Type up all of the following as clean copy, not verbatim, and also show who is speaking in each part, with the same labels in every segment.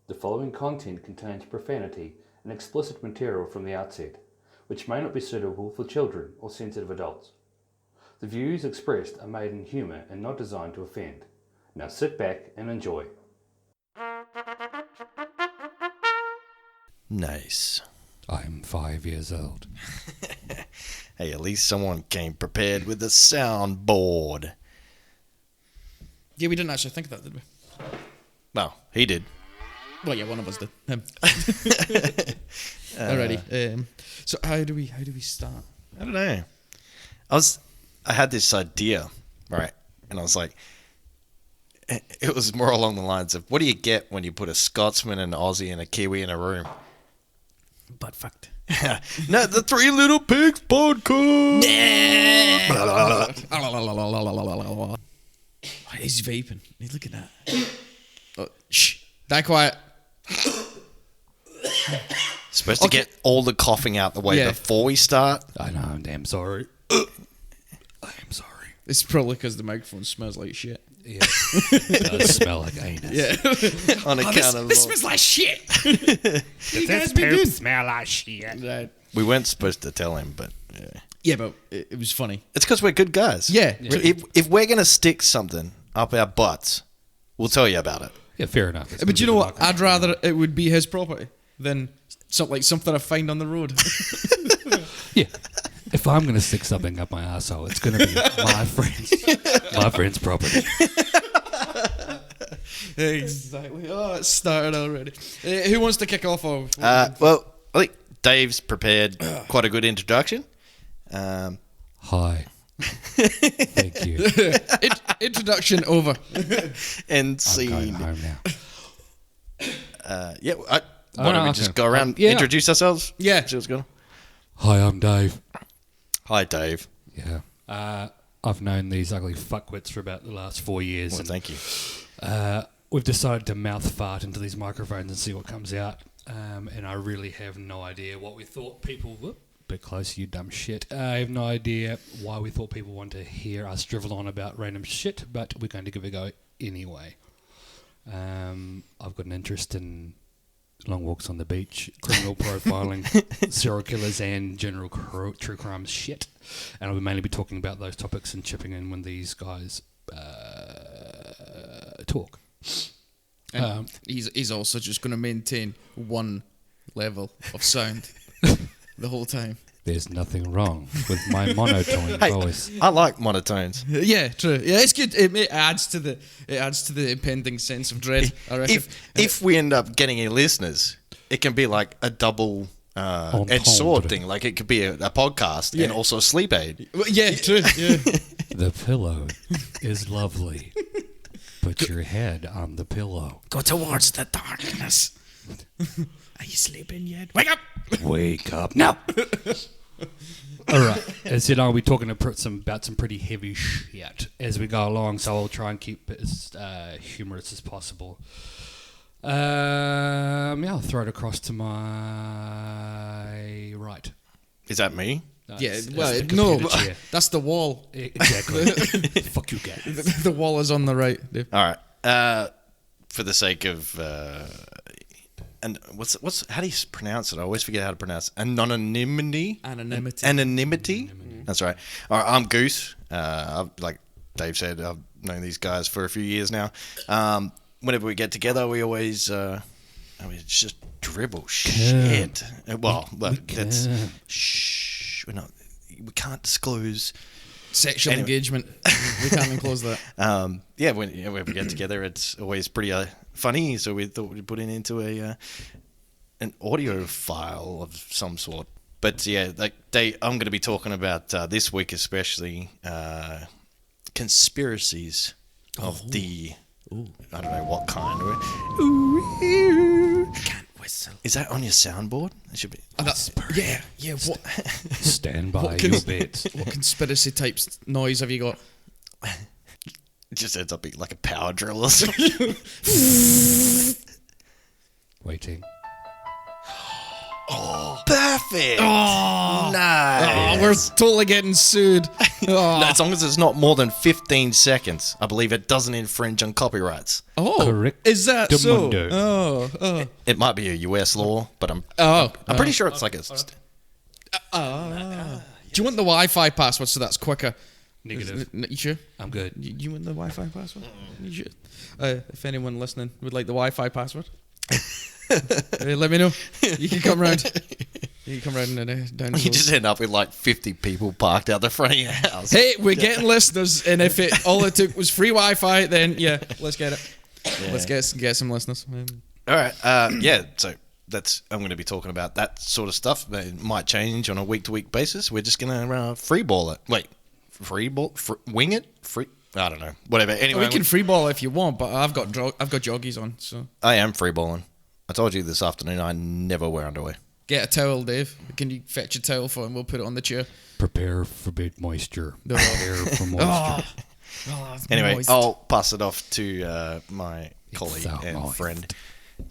Speaker 1: The following content contains profanity and explicit material from the outset, which may not be suitable for children or sensitive adults. The views expressed are made in humour and not designed to offend. Now sit back and enjoy.
Speaker 2: Nice.
Speaker 3: I'm 5 years old.
Speaker 2: Hey, at least someone came prepared with a soundboard.
Speaker 4: Yeah, we didn't actually think of that, did we?
Speaker 2: Well, he did.
Speaker 4: Well, yeah, one of us did. Him. Alrighty. So how do we start?
Speaker 2: I don't know. I had this idea, right? And I was like, it was more along the lines of, what do you get when you put a Scotsman, an Aussie, and a Kiwi in a room?
Speaker 4: Butt fucked.
Speaker 2: No, the Three Little Pigs podcast.
Speaker 4: He's vaping. Hey, look at that. Oh, shh. Die quiet.
Speaker 2: Supposed to get all the coughing out the way before we start.
Speaker 3: I know, I'm damn sorry. I am sorry.
Speaker 4: It's probably because the microphone smells like shit.
Speaker 3: Yeah. It does smell like anus.
Speaker 4: Yeah.
Speaker 2: On account of
Speaker 4: this smells like shit. You guys be good.
Speaker 3: Smell like shit.
Speaker 4: Right.
Speaker 2: We weren't supposed to tell him, but yeah.
Speaker 4: Yeah, but it was funny.
Speaker 2: It's because we're good guys.
Speaker 4: Yeah.
Speaker 2: If we're going to stick something up our butts, we'll tell you about it.
Speaker 3: Yeah, fair enough.
Speaker 4: But you know what? I'd rather it would be his property than something I find on the road.
Speaker 3: Yeah. If I'm going to stick something up my arsehole, it's going to be my friend's property.
Speaker 4: Exactly. Oh, it started already. Who wants to kick off?
Speaker 2: Well, I think Dave's prepared quite a good introduction.
Speaker 3: Hi. Thank you.
Speaker 4: Introduction over.
Speaker 2: And
Speaker 3: I'm
Speaker 2: scene.
Speaker 3: going home now.
Speaker 2: Why don't we just go around, introduce ourselves?
Speaker 4: Yeah.
Speaker 2: See what's going on.
Speaker 3: Hi, I'm Dave.
Speaker 2: Hi, Dave.
Speaker 3: Yeah. I've known these ugly fuckwits for about the last 4 years.
Speaker 2: Well,
Speaker 3: and,
Speaker 2: thank you.
Speaker 3: we've decided to mouth fart into these microphones and see what comes out. And I really have no idea what we thought people... Whoop, bit closer, you dumb shit. I have no idea why we thought people want to hear us drivel on about random shit, but we're going to give it a go anyway. I've got an interest in long walks on the beach, criminal profiling, serial killers, and general true crime shit. And I'll mainly be talking about those topics and chipping in when these guys talk.
Speaker 4: And he's also just going to maintain one level of sound the whole time.
Speaker 3: There's nothing wrong with my monotone voice.
Speaker 2: I like monotones.
Speaker 4: Yeah, true. Yeah, it's good. It adds to the impending sense of dread. I reckon.
Speaker 2: If we end up getting any listeners, it can be like a double edged sword thing. Like it could be a podcast and also a sleep aid.
Speaker 4: Yeah, true. Yeah.
Speaker 3: The pillow is lovely. Put your head on the pillow.
Speaker 4: Go towards the darkness. Are you sleeping yet? Wake up!
Speaker 3: Wake up now. All right. As you know, we're talking about some pretty heavy shit as we go along, so I'll try and keep it as humorous as possible. I'll throw it across to my right.
Speaker 2: Is that me?
Speaker 3: No,
Speaker 4: Yeah,
Speaker 3: it's
Speaker 4: well,
Speaker 3: the
Speaker 4: no,
Speaker 3: computer chair.
Speaker 4: that's the wall.
Speaker 3: Exactly. Fuck you guys.
Speaker 4: The wall is on the right. Dave.
Speaker 2: All right. For the sake of and what's how do you pronounce it? I always forget how to pronounce it. Anonymity. That's right. All right. I'm Goose. Like Dave said, I've known these guys for a few years now. Whenever we get together, we always just dribble shit. Well, that's we can't disclose
Speaker 4: Sexual engagement. We can't enclose that.
Speaker 2: When we get together, it's always pretty funny. So we thought we'd put it into an audio file of some sort. But yeah, like I'm going to be talking about this week especially conspiracies of the I don't know what kind.
Speaker 4: Can't whistle.
Speaker 2: Is that on your soundboard? It should be.
Speaker 4: Yeah. What?
Speaker 3: Stand by your bed.
Speaker 4: What conspiracy type noise have you got?
Speaker 2: It just ends up being like a power drill or something.
Speaker 3: Waiting.
Speaker 2: Perfect.
Speaker 4: Oh,
Speaker 2: Nice.
Speaker 4: we're totally getting sued. Oh.
Speaker 2: As long as it's not more than 15 seconds, I believe it doesn't infringe on copyrights.
Speaker 4: Oh,
Speaker 3: Correct.
Speaker 4: is that so?
Speaker 3: Demundo.
Speaker 4: Oh.
Speaker 2: It might be a US law, but I'm pretty sure it's like a.
Speaker 4: Do you want the Wi-Fi password so that's quicker?
Speaker 3: Negative.
Speaker 4: You sure?
Speaker 3: I'm good.
Speaker 4: You want the Wi-Fi password? You sure? If anyone listening would like the Wi-Fi password, let me know. You can come round. You can come round and down the
Speaker 2: You
Speaker 4: road.
Speaker 2: just end up with like 50 people parked out the front of your house.
Speaker 4: Hey, we're getting listeners, and if all it took was free Wi-Fi, then yeah, let's get it.
Speaker 2: Yeah.
Speaker 4: Let's get some listeners.
Speaker 2: All right. So I'm going to be talking about that sort of stuff. It might change on a week-to-week basis. We're just going to free ball it. Wait, wing it? I don't know. Whatever. Anyway,
Speaker 4: We can free ball if you want, but I've got joggies on, so
Speaker 2: I am free balling. I told you this afternoon I never wear underwear.
Speaker 4: get a towel, Dave. Can you fetch a towel for him? We'll put it on the chair.
Speaker 3: Prepare for bit moisture.
Speaker 4: No.
Speaker 3: Prepare for moisture.
Speaker 2: Anyway,
Speaker 4: moist.
Speaker 2: I'll pass it off to my colleague
Speaker 3: so
Speaker 2: and
Speaker 3: moist.
Speaker 2: friend.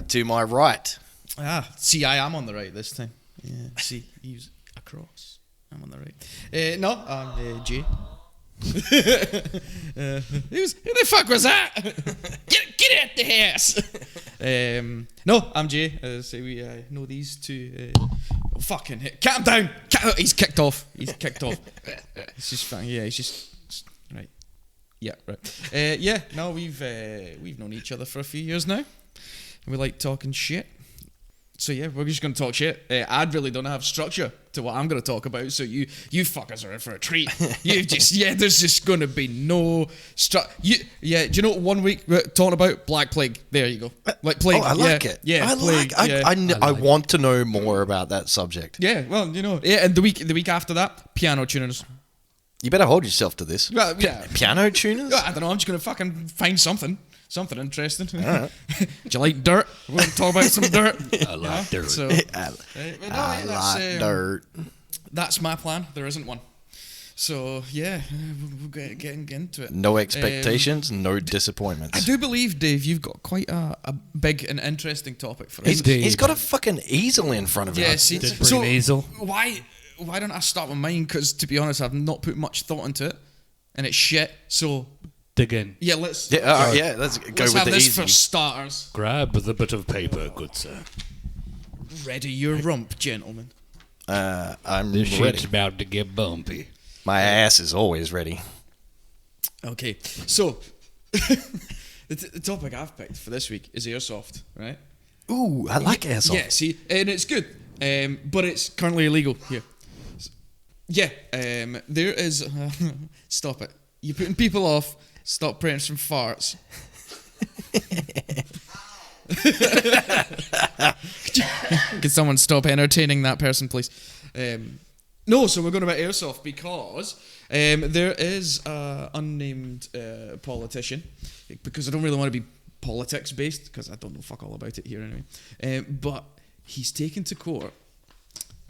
Speaker 2: To my right.
Speaker 4: See, I am on the right this time. Yeah, see, he's across. I'm on the right. No, I'm Jay. Who the fuck was that? Get out the house. No, I'm Jay. So we know these two. Fucking hit. Calm down. He's kicked off. It's just fine. Yeah, he's just right. Yeah, right. Yeah. No, we've known each other for a few years now. We like talking shit. So yeah, we're just going to talk shit. I really don't have structure to what I'm going to talk about, so you fuckers are in for a treat. There's just going to be no structure. Do you know what 1 week we're talking about? Black Plague. There you go. Like Plague.
Speaker 2: I like it.
Speaker 4: Yeah,
Speaker 2: I
Speaker 4: Plague.
Speaker 2: I want to know more about that subject.
Speaker 4: Yeah, well, yeah, and the week after that, piano tuners.
Speaker 2: You better hold yourself to this.
Speaker 4: Well, yeah.
Speaker 2: Piano tuners?
Speaker 4: I don't know, I'm just going to fucking find something interesting. Do you like dirt? We're going to talk about some dirt.
Speaker 3: I like dirt.
Speaker 4: So,
Speaker 2: I like dirt.
Speaker 4: That's my plan. There isn't one. So, yeah, we'll get into it.
Speaker 2: No expectations, no disappointments.
Speaker 4: I do believe, Dave, you've got quite a big and interesting topic for us.
Speaker 2: He's got a fucking easel in front of him.
Speaker 4: Yeah, see,
Speaker 3: Did bring an easel.
Speaker 4: Why don't I start with mine? Because, to be honest, I've not put much thought into it. And it's shit, so...
Speaker 3: Dig in.
Speaker 4: Yeah, let's
Speaker 2: Let's go
Speaker 4: let's
Speaker 2: with
Speaker 4: have
Speaker 2: the
Speaker 4: this
Speaker 2: easy.
Speaker 4: for starters.
Speaker 3: Grab the bit of paper, good sir.
Speaker 4: Ready your rump, gentlemen.
Speaker 2: I'm
Speaker 3: This
Speaker 2: ready.
Speaker 3: shit's about to get bumpy.
Speaker 2: My ass is always ready.
Speaker 4: Okay, so the topic I've picked for this week is airsoft, right?
Speaker 2: Ooh, I like airsoft.
Speaker 4: Yeah, see, and it's good, but it's currently illegal here. Yeah, there is... stop it. You're putting people off. Stop praying some farts. Can someone stop entertaining that person, please? No, so we're going about airsoft because there is an unnamed politician, because I don't really want to be politics based, because I don't know fuck all about it here anyway. But he's taken to court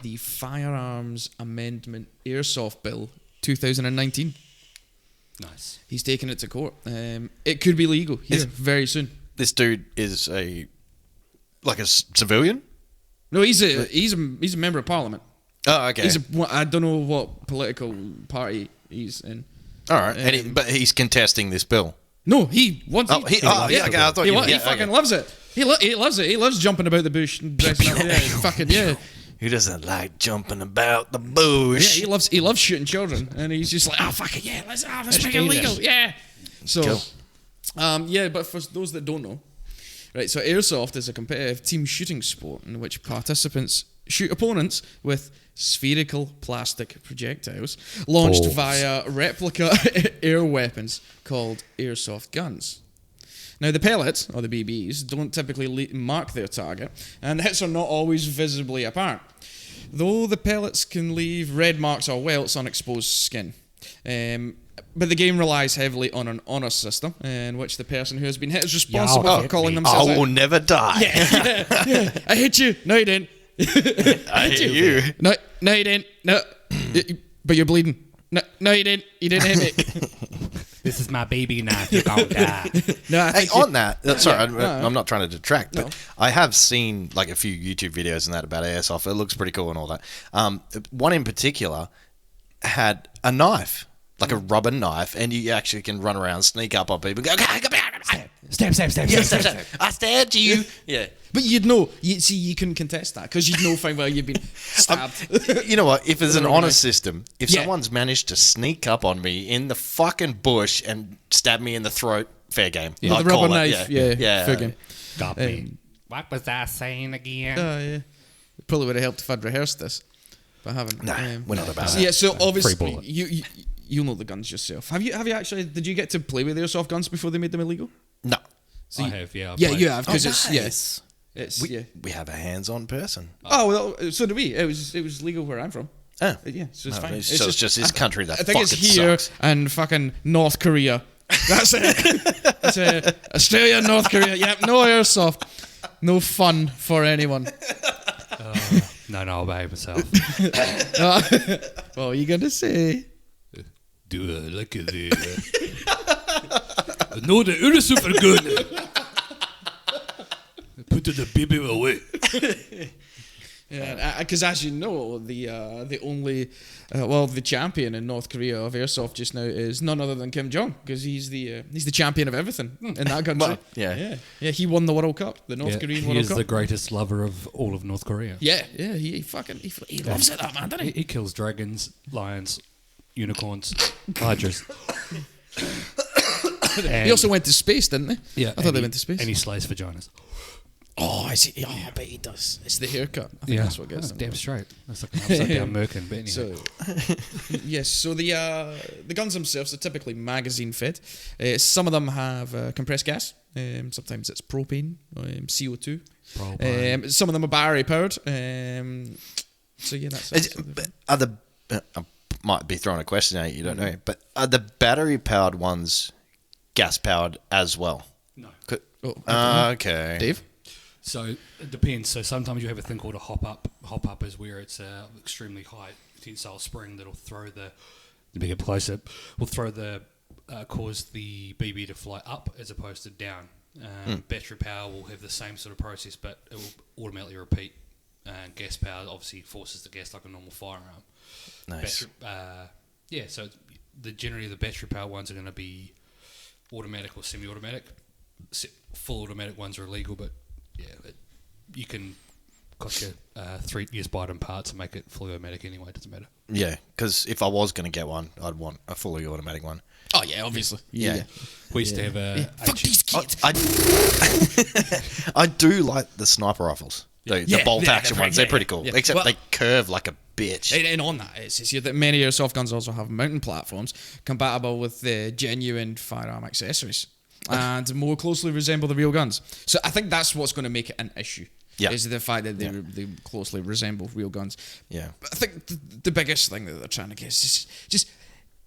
Speaker 4: the Firearms Amendment Airsoft Bill 2019.
Speaker 3: Nice.
Speaker 4: He's taking it to court. It could be legal here very soon.
Speaker 2: This dude is a civilian?
Speaker 4: No, he's a member of parliament.
Speaker 2: Oh, okay.
Speaker 4: I don't know what political party he's in.
Speaker 2: All right, but he's contesting this bill.
Speaker 4: No, he wants.
Speaker 2: Okay. I thought
Speaker 4: He fucking loves it. He loves it. He loves jumping about the bush and dressing up. Yeah, fucking yeah.
Speaker 2: Who doesn't like jumping about the bush?
Speaker 4: Yeah, he loves shooting children, and he's just like, fuck it, yeah, let's make it
Speaker 3: do
Speaker 4: legal,
Speaker 3: this.
Speaker 4: yeah. So,
Speaker 2: Cool.
Speaker 4: yeah, but for those that don't know, right? So airsoft is a competitive team shooting sport in which participants shoot opponents with spherical plastic projectiles launched
Speaker 3: Balls.
Speaker 4: via replica air weapons called airsoft guns. Now, the pellets, or the BBs, don't typically mark their target, and the hits are not always visibly apparent, though the pellets can leave red marks or welts on exposed skin. But the game relies heavily on an honour system, in which the person who has been hit is responsible
Speaker 3: Y'all
Speaker 4: for
Speaker 3: hit
Speaker 4: calling
Speaker 3: me.
Speaker 4: themselves
Speaker 2: I will
Speaker 4: out.
Speaker 2: never die.
Speaker 4: Yeah. I hit you. No, you didn't.
Speaker 2: I hit you.
Speaker 4: No, you didn't. No, but you're bleeding. No, you didn't. You didn't hit me.
Speaker 3: This is my baby knife. You're gonna die.
Speaker 4: No, I
Speaker 2: Hey,
Speaker 4: think
Speaker 2: on that, sorry,
Speaker 4: no.
Speaker 2: I'm not trying to detract, but
Speaker 4: No.
Speaker 2: I have seen like a few YouTube videos and that about airsoft. It looks pretty cool and all that. One in particular had a knife, like a rubber knife, and you actually can run around, sneak up on people, go, okay, come here.
Speaker 3: Stab.
Speaker 2: I stabbed you. Yeah.
Speaker 4: But you'd know. You couldn't contest that because you'd know fine well you've been stabbed.
Speaker 2: You know what? If there's an
Speaker 4: Rubber
Speaker 2: honor
Speaker 4: knife.
Speaker 2: system, if
Speaker 4: Yeah.
Speaker 2: someone's managed to sneak up on me in the fucking bush and stab me in the throat, fair game.
Speaker 4: With
Speaker 2: I'd
Speaker 4: the rubber
Speaker 2: call it,
Speaker 4: knife, yeah, fair game.
Speaker 3: Got me. What was I saying again?
Speaker 4: Yeah. It probably would have helped if I'd rehearsed this, but I haven't.
Speaker 2: Nah, we're not about
Speaker 4: So,
Speaker 2: that.
Speaker 4: yeah, so obviously
Speaker 3: bullet.
Speaker 4: you know the guns yourself. Have you actually? Did you get to play with airsoft guns before they made them illegal?
Speaker 2: No.
Speaker 4: So
Speaker 3: I
Speaker 4: you-
Speaker 3: have, yeah. I've
Speaker 4: Yeah,
Speaker 3: played.
Speaker 4: you have because
Speaker 2: Oh,
Speaker 4: it's
Speaker 2: nice.
Speaker 4: it's
Speaker 2: We have a hands-on person.
Speaker 4: Oh well, so do we. It was legal where I'm from.
Speaker 2: Oh.
Speaker 4: Yeah, so it's
Speaker 2: No,
Speaker 4: fine.
Speaker 2: it's just this country that
Speaker 4: I think it's
Speaker 2: fucking
Speaker 4: here
Speaker 2: sucks.
Speaker 4: and fucking North Korea. That's it. That's it. Australia, North Korea. Yep, no airsoft. No fun for anyone.
Speaker 3: No, I'll behave myself.
Speaker 4: What are you gonna say?
Speaker 3: Do it like it. No, the innocent are good. Put the baby away.
Speaker 4: Yeah, because as you know, the only the champion in North Korea of airsoft just now is none other than Kim Jong, because he's the champion of everything in that country.
Speaker 2: Well, yeah.
Speaker 4: He won the World Cup, the North Korean
Speaker 3: he
Speaker 4: World
Speaker 3: is
Speaker 4: Cup.
Speaker 3: the greatest lover of all of North Korea.
Speaker 4: he loves it, that man, doesn't
Speaker 3: He,
Speaker 4: he?
Speaker 3: he kills dragons, lions, unicorns, hydras.
Speaker 4: He also went to space, didn't he?
Speaker 3: Yeah,
Speaker 4: I thought they went to space.
Speaker 3: And he slays vaginas.
Speaker 4: Oh, I see. Oh, I bet he does. It's the haircut. I think that's what gets them.
Speaker 3: damn straight. That's like an upside down merkin. But anyway.
Speaker 4: So, yes. So the guns themselves are typically magazine fed. Some of them have compressed gas. Sometimes it's propane, CO2.
Speaker 3: Propane.
Speaker 4: Some of them are battery powered. So yeah, that's.
Speaker 2: Are the I might be throwing a question at you, don't know, but are the battery powered ones gas powered as well?
Speaker 3: No.
Speaker 2: Okay.
Speaker 4: Dave.
Speaker 3: So it depends. So sometimes you have a thing called a hop up. Hop up is where it's a extremely high tensile spring that'll throw the. To be closer, will throw the cause the BB to fly up as opposed to down. Battery power will have the same sort of process, but it will automatically repeat. Gas power obviously forces the gas like a normal firearm.
Speaker 2: Nice.
Speaker 3: So generally the battery power ones are going to be automatic or semi-automatic. Full automatic ones are illegal, but you can cost you 3 years buy them parts and make it fully automatic anyway. It doesn't matter.
Speaker 2: Yeah, because if I was going to get one, I'd want a fully automatic one.
Speaker 4: Oh yeah, obviously.
Speaker 2: Yeah.
Speaker 3: We used to have a
Speaker 4: Fuck these kids.
Speaker 2: I do like the sniper rifles. The bolt action ones. They're pretty cool.
Speaker 4: yeah.
Speaker 2: Except
Speaker 4: Well-
Speaker 2: they curve like a bitch.
Speaker 4: And on that, it's here that many airsoft guns also have mounting platforms compatible with the genuine firearm accessories and more closely resemble the real guns. So I think that's what's going to make it an issue.
Speaker 2: Yeah.
Speaker 4: Is the fact that they closely resemble real guns.
Speaker 2: Yeah.
Speaker 4: But I think the biggest thing that they're trying to get is just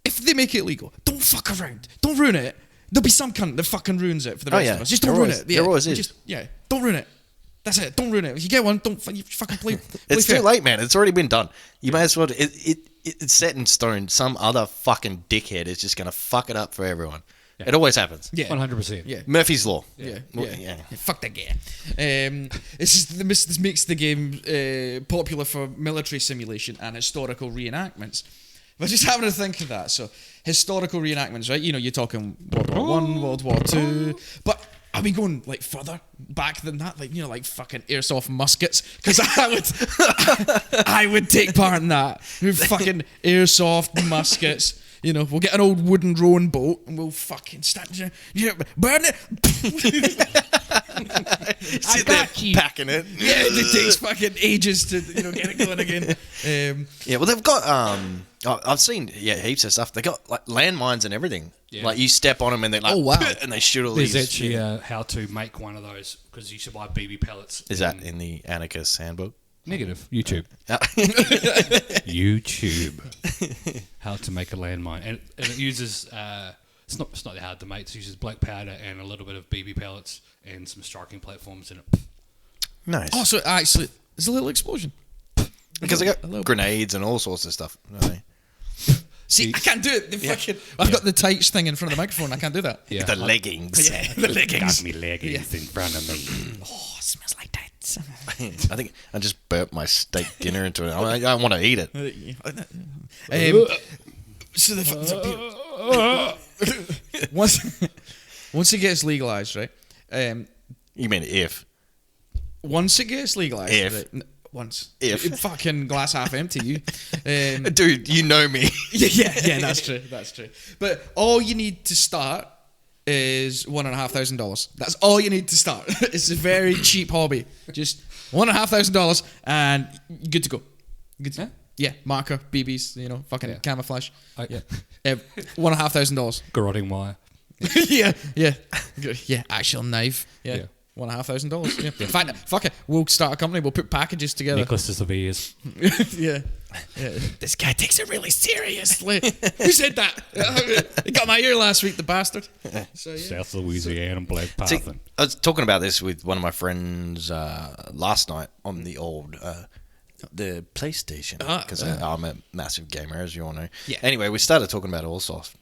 Speaker 4: if they make it legal, don't fuck around. Don't ruin it. There'll be some cunt that fucking ruins it for the rest of us. Just don't ruin it.
Speaker 2: There always is.
Speaker 4: Just, don't ruin it. That's it. Don't ruin it. If you get one, you fucking play.
Speaker 2: It's
Speaker 4: fair.
Speaker 2: too late, man. It's already been done. You may as well. It's set in stone. Some other fucking dickhead is just going to fuck it up for everyone. It always happens.
Speaker 4: Yeah.
Speaker 3: 100%.
Speaker 4: Yeah.
Speaker 2: Murphy's Law.
Speaker 4: Yeah.
Speaker 2: Well,
Speaker 4: Yeah. Fuck that guy. This makes the game popular for military simulation and historical reenactments. But just having to think of that. So, historical reenactments, right? You know, you're talking World War One, World War Two. But are we going like further back than that? Like, you know, like fucking airsoft muskets? Because I would take part in that. Fucking airsoft muskets. You know, we'll get an old wooden rowing boat and we'll fucking stand there. Burn it.
Speaker 2: Sit there packing it.
Speaker 4: Yeah, it takes fucking ages to get it going again.
Speaker 2: Yeah, well, they've got. I've seen heaps of stuff. They got like landmines and everything.
Speaker 3: Yeah.
Speaker 2: Like you step on them and they're like,
Speaker 4: Oh, wow.
Speaker 2: and they shoot all
Speaker 3: There's
Speaker 2: these.
Speaker 3: actually how to make one of those because you should buy BB pellets.
Speaker 2: Is that in the Anarchist Handbook?
Speaker 3: Negative. YouTube. YouTube. How to make a landmine, and it uses. It's not that hard to make. It uses black powder and a little bit of BB pellets and some striking platforms in it.
Speaker 2: Nice.
Speaker 4: Oh, so actually, there's a little explosion.
Speaker 2: Because they
Speaker 4: a
Speaker 2: got
Speaker 4: little-
Speaker 2: grenades and all sorts of stuff. Don't they?
Speaker 4: See, I can't do it. I've got the tights thing in front of the microphone. I can't do that.
Speaker 3: Yeah.
Speaker 2: The leggings.
Speaker 4: Yeah, the leggings.
Speaker 3: Got me leggings in front of me.
Speaker 4: Oh, it smells like tights.
Speaker 2: I think I just burped my steak dinner into it. I want to eat it.
Speaker 4: So once it gets legalized, right?
Speaker 2: You mean if?
Speaker 4: Once it gets legalized,
Speaker 2: If.
Speaker 4: right? Once.
Speaker 2: If.
Speaker 4: Fucking glass half empty, you.
Speaker 2: Dude, you know me.
Speaker 4: Yeah, that's true. That's true. But all you need to start is $1,500. That's all you need to start. It's a very cheap hobby. Just $1,500 and you're good to go. Good to, yeah, marker, BBs, fucking camouflage.
Speaker 3: Yeah.
Speaker 4: $1,500.
Speaker 3: Garroting wire.
Speaker 4: yeah. Actual knife. Yeah. $1,500. Yeah. In fact, fuck it. We'll start a company. We'll put packages together.
Speaker 3: Necklaces of ears.
Speaker 4: yeah. This guy takes it really seriously. Who said that? He got my ear last week, the bastard. So,
Speaker 3: South Louisiana Black
Speaker 2: See,
Speaker 3: Python.
Speaker 2: I was talking about this with one of my friends last night on the old the PlayStation because I'm a massive gamer, as you all know.
Speaker 4: Yeah.
Speaker 2: Anyway, we started talking about Airsoft.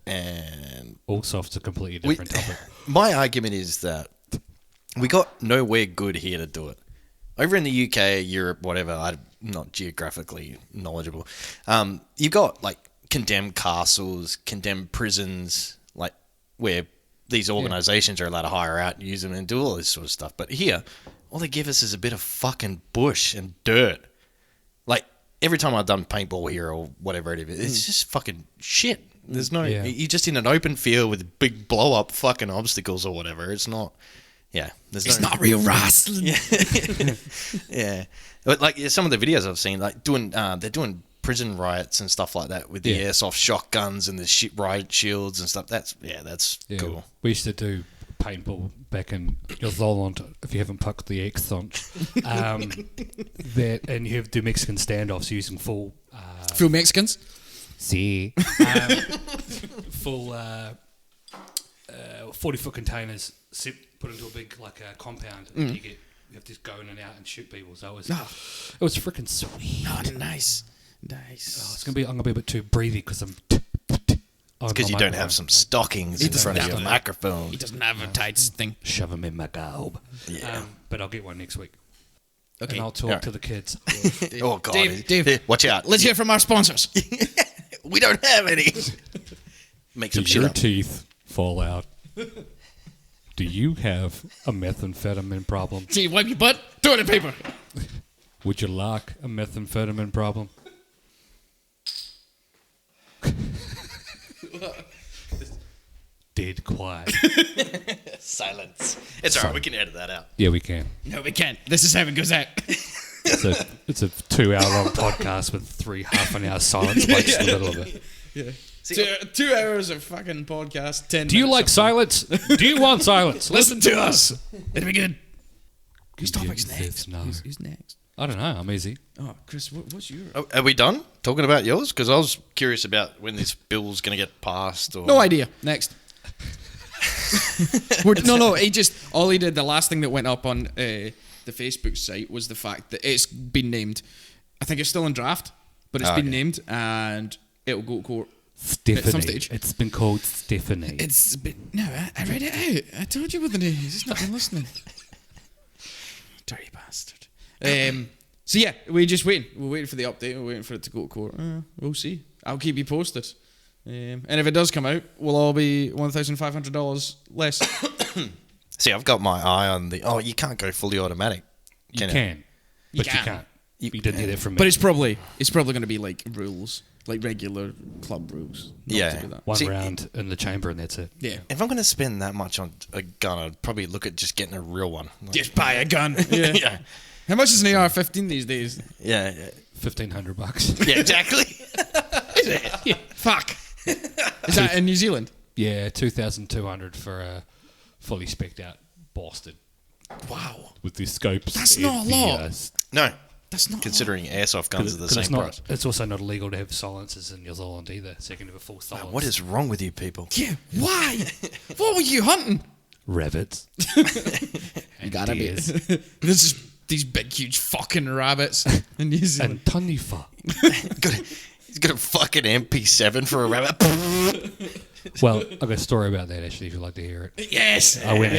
Speaker 2: And
Speaker 3: All soft's a completely different topic.
Speaker 2: my argument is that we got nowhere good here to do it. Over in the UK, Europe, whatever, I'm not geographically knowledgeable. You've got like condemned castles, condemned prisons, like where these organisations are allowed to hire out and use them and do all this sort of stuff. But here, all they give us is a bit of fucking bush and dirt. Like every time I've done paintball here or whatever it is, it's just fucking shit. There's no, you're just in an open field with big blow up fucking obstacles or whatever. It's not,
Speaker 4: it's not real wrestling.
Speaker 2: Yeah. But like some of the videos I've seen, like they're doing prison riots and stuff like that with the airsoft shotguns and the riot shields and stuff. That's cool.
Speaker 3: We used to do paintball back in New Zealand, if you haven't pucked the accent. That, and you have to do Mexican standoffs using full
Speaker 4: Mexicans?
Speaker 3: full 40-foot containers put into a big compound, and you have to go in and out and shoot people. So it was freaking sweet.
Speaker 4: Oh, nice.
Speaker 3: I'm gonna be a bit too breathy because I'm.
Speaker 2: It's because you don't have some stockings in front of your microphone.
Speaker 4: He doesn't have a tights thing.
Speaker 3: Shove them in my garb.
Speaker 2: Yeah.
Speaker 3: But I'll get one next week.
Speaker 4: Okay.
Speaker 3: And I'll talk to the kids.
Speaker 2: Oh God,
Speaker 4: Dave,
Speaker 2: watch out!
Speaker 4: Let's hear from our sponsors.
Speaker 2: We don't have any. Make some
Speaker 3: Did
Speaker 2: shit
Speaker 3: your
Speaker 2: up.
Speaker 3: teeth fall out? Do you have a methamphetamine problem?
Speaker 4: Gee, wipe your butt. Toilet paper.
Speaker 3: Would you like a methamphetamine problem? Dead quiet.
Speaker 2: Silence. It's alright. We can edit that out.
Speaker 3: Yeah, we can.
Speaker 4: No, we can't. This is how it goes out.
Speaker 3: It's a 2-hour long podcast with 3 half-an-hour silence breaks in the middle of it.
Speaker 4: Yeah. 2 hours of fucking podcast. 10.
Speaker 3: Do you like silence? Do you want silence?
Speaker 4: Listen to us. It'll be good. Whose topic's
Speaker 3: Yes,
Speaker 4: next?
Speaker 3: no.
Speaker 4: Who's next?
Speaker 3: I don't know. I'm easy.
Speaker 4: Oh, Chris, what's your?
Speaker 2: Oh, are we done talking about yours? Because I was curious about when this bill's going to get passed. Or
Speaker 4: No idea. Next. No. All he did. The last thing that went up on the Facebook site was the fact that it's been named. I think it's still in draft, but it's been named and it'll go to court.
Speaker 3: Stephanie.
Speaker 4: At some stage.
Speaker 3: It's been called Stephanie.
Speaker 4: It's been I read it out. I told you what the name is. He's not been listening. Dirty bastard. So yeah, we're just waiting. We're waiting for the update. We're waiting for it to go to court. We'll see. I'll keep you posted. And if it does come out, we'll all be $1,500 less.
Speaker 2: See, I've got my eye on the. Oh, you can't go fully automatic.
Speaker 3: You can, but you can't. You didn't hear that from me.
Speaker 4: But it's probably going to be like rules, like regular club rules. not to do that.
Speaker 3: One round in the chamber and that's it.
Speaker 4: Yeah.
Speaker 2: If I'm going to spend that much on a gun, I'd probably look at just getting a real one.
Speaker 4: Just buy a gun.
Speaker 2: Yeah. Yeah.
Speaker 4: How much is an AR-15 these days?
Speaker 2: Yeah.
Speaker 3: $1,500.
Speaker 2: Yeah, exactly.
Speaker 4: Is it? Yeah. Fuck. Is that in New Zealand?
Speaker 3: Yeah, 2,200 for a fully specced out bastard
Speaker 4: Wow.
Speaker 3: with the scopes.
Speaker 4: That's not a lot.
Speaker 2: No.
Speaker 4: That's not
Speaker 2: Considering airsoft guns are the same price.
Speaker 3: It's also not illegal to have silencers in New Zealand either, so you can have a full silence.
Speaker 2: What is wrong with you people?
Speaker 4: Yeah. Why? What were you hunting?
Speaker 3: rabbits?
Speaker 4: You gotta be.
Speaker 3: deers.
Speaker 4: This is these big, huge fucking rabbits in New Zealand.
Speaker 3: And Tanifa.
Speaker 2: He's got a fucking MP7 for a rabbit.
Speaker 3: Well, I've got a story about that actually, if you'd like to hear it.
Speaker 4: Yes.
Speaker 3: I went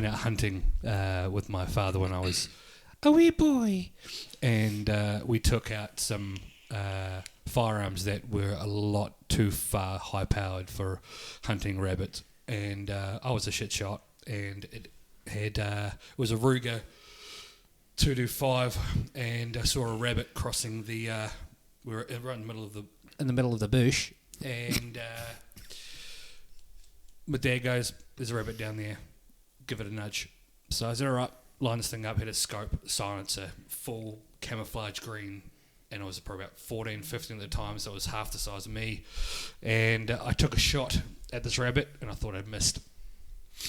Speaker 3: out hunting with my father when I was a wee boy, and we took out some firearms that were a lot too far high-powered for hunting rabbits, and I was a shit shot, and it had it was a Ruger 225, and I saw a rabbit crossing the. We were right in the middle of the bush, and my dad goes, "There's a rabbit down there. Give it a nudge." So I said, "All right." Line this thing up, hit a scope, silencer, full camouflage green, and it was probably about 14, 15 at the time, so it was half the size of me. And I took a shot at this rabbit, and I thought I'd missed.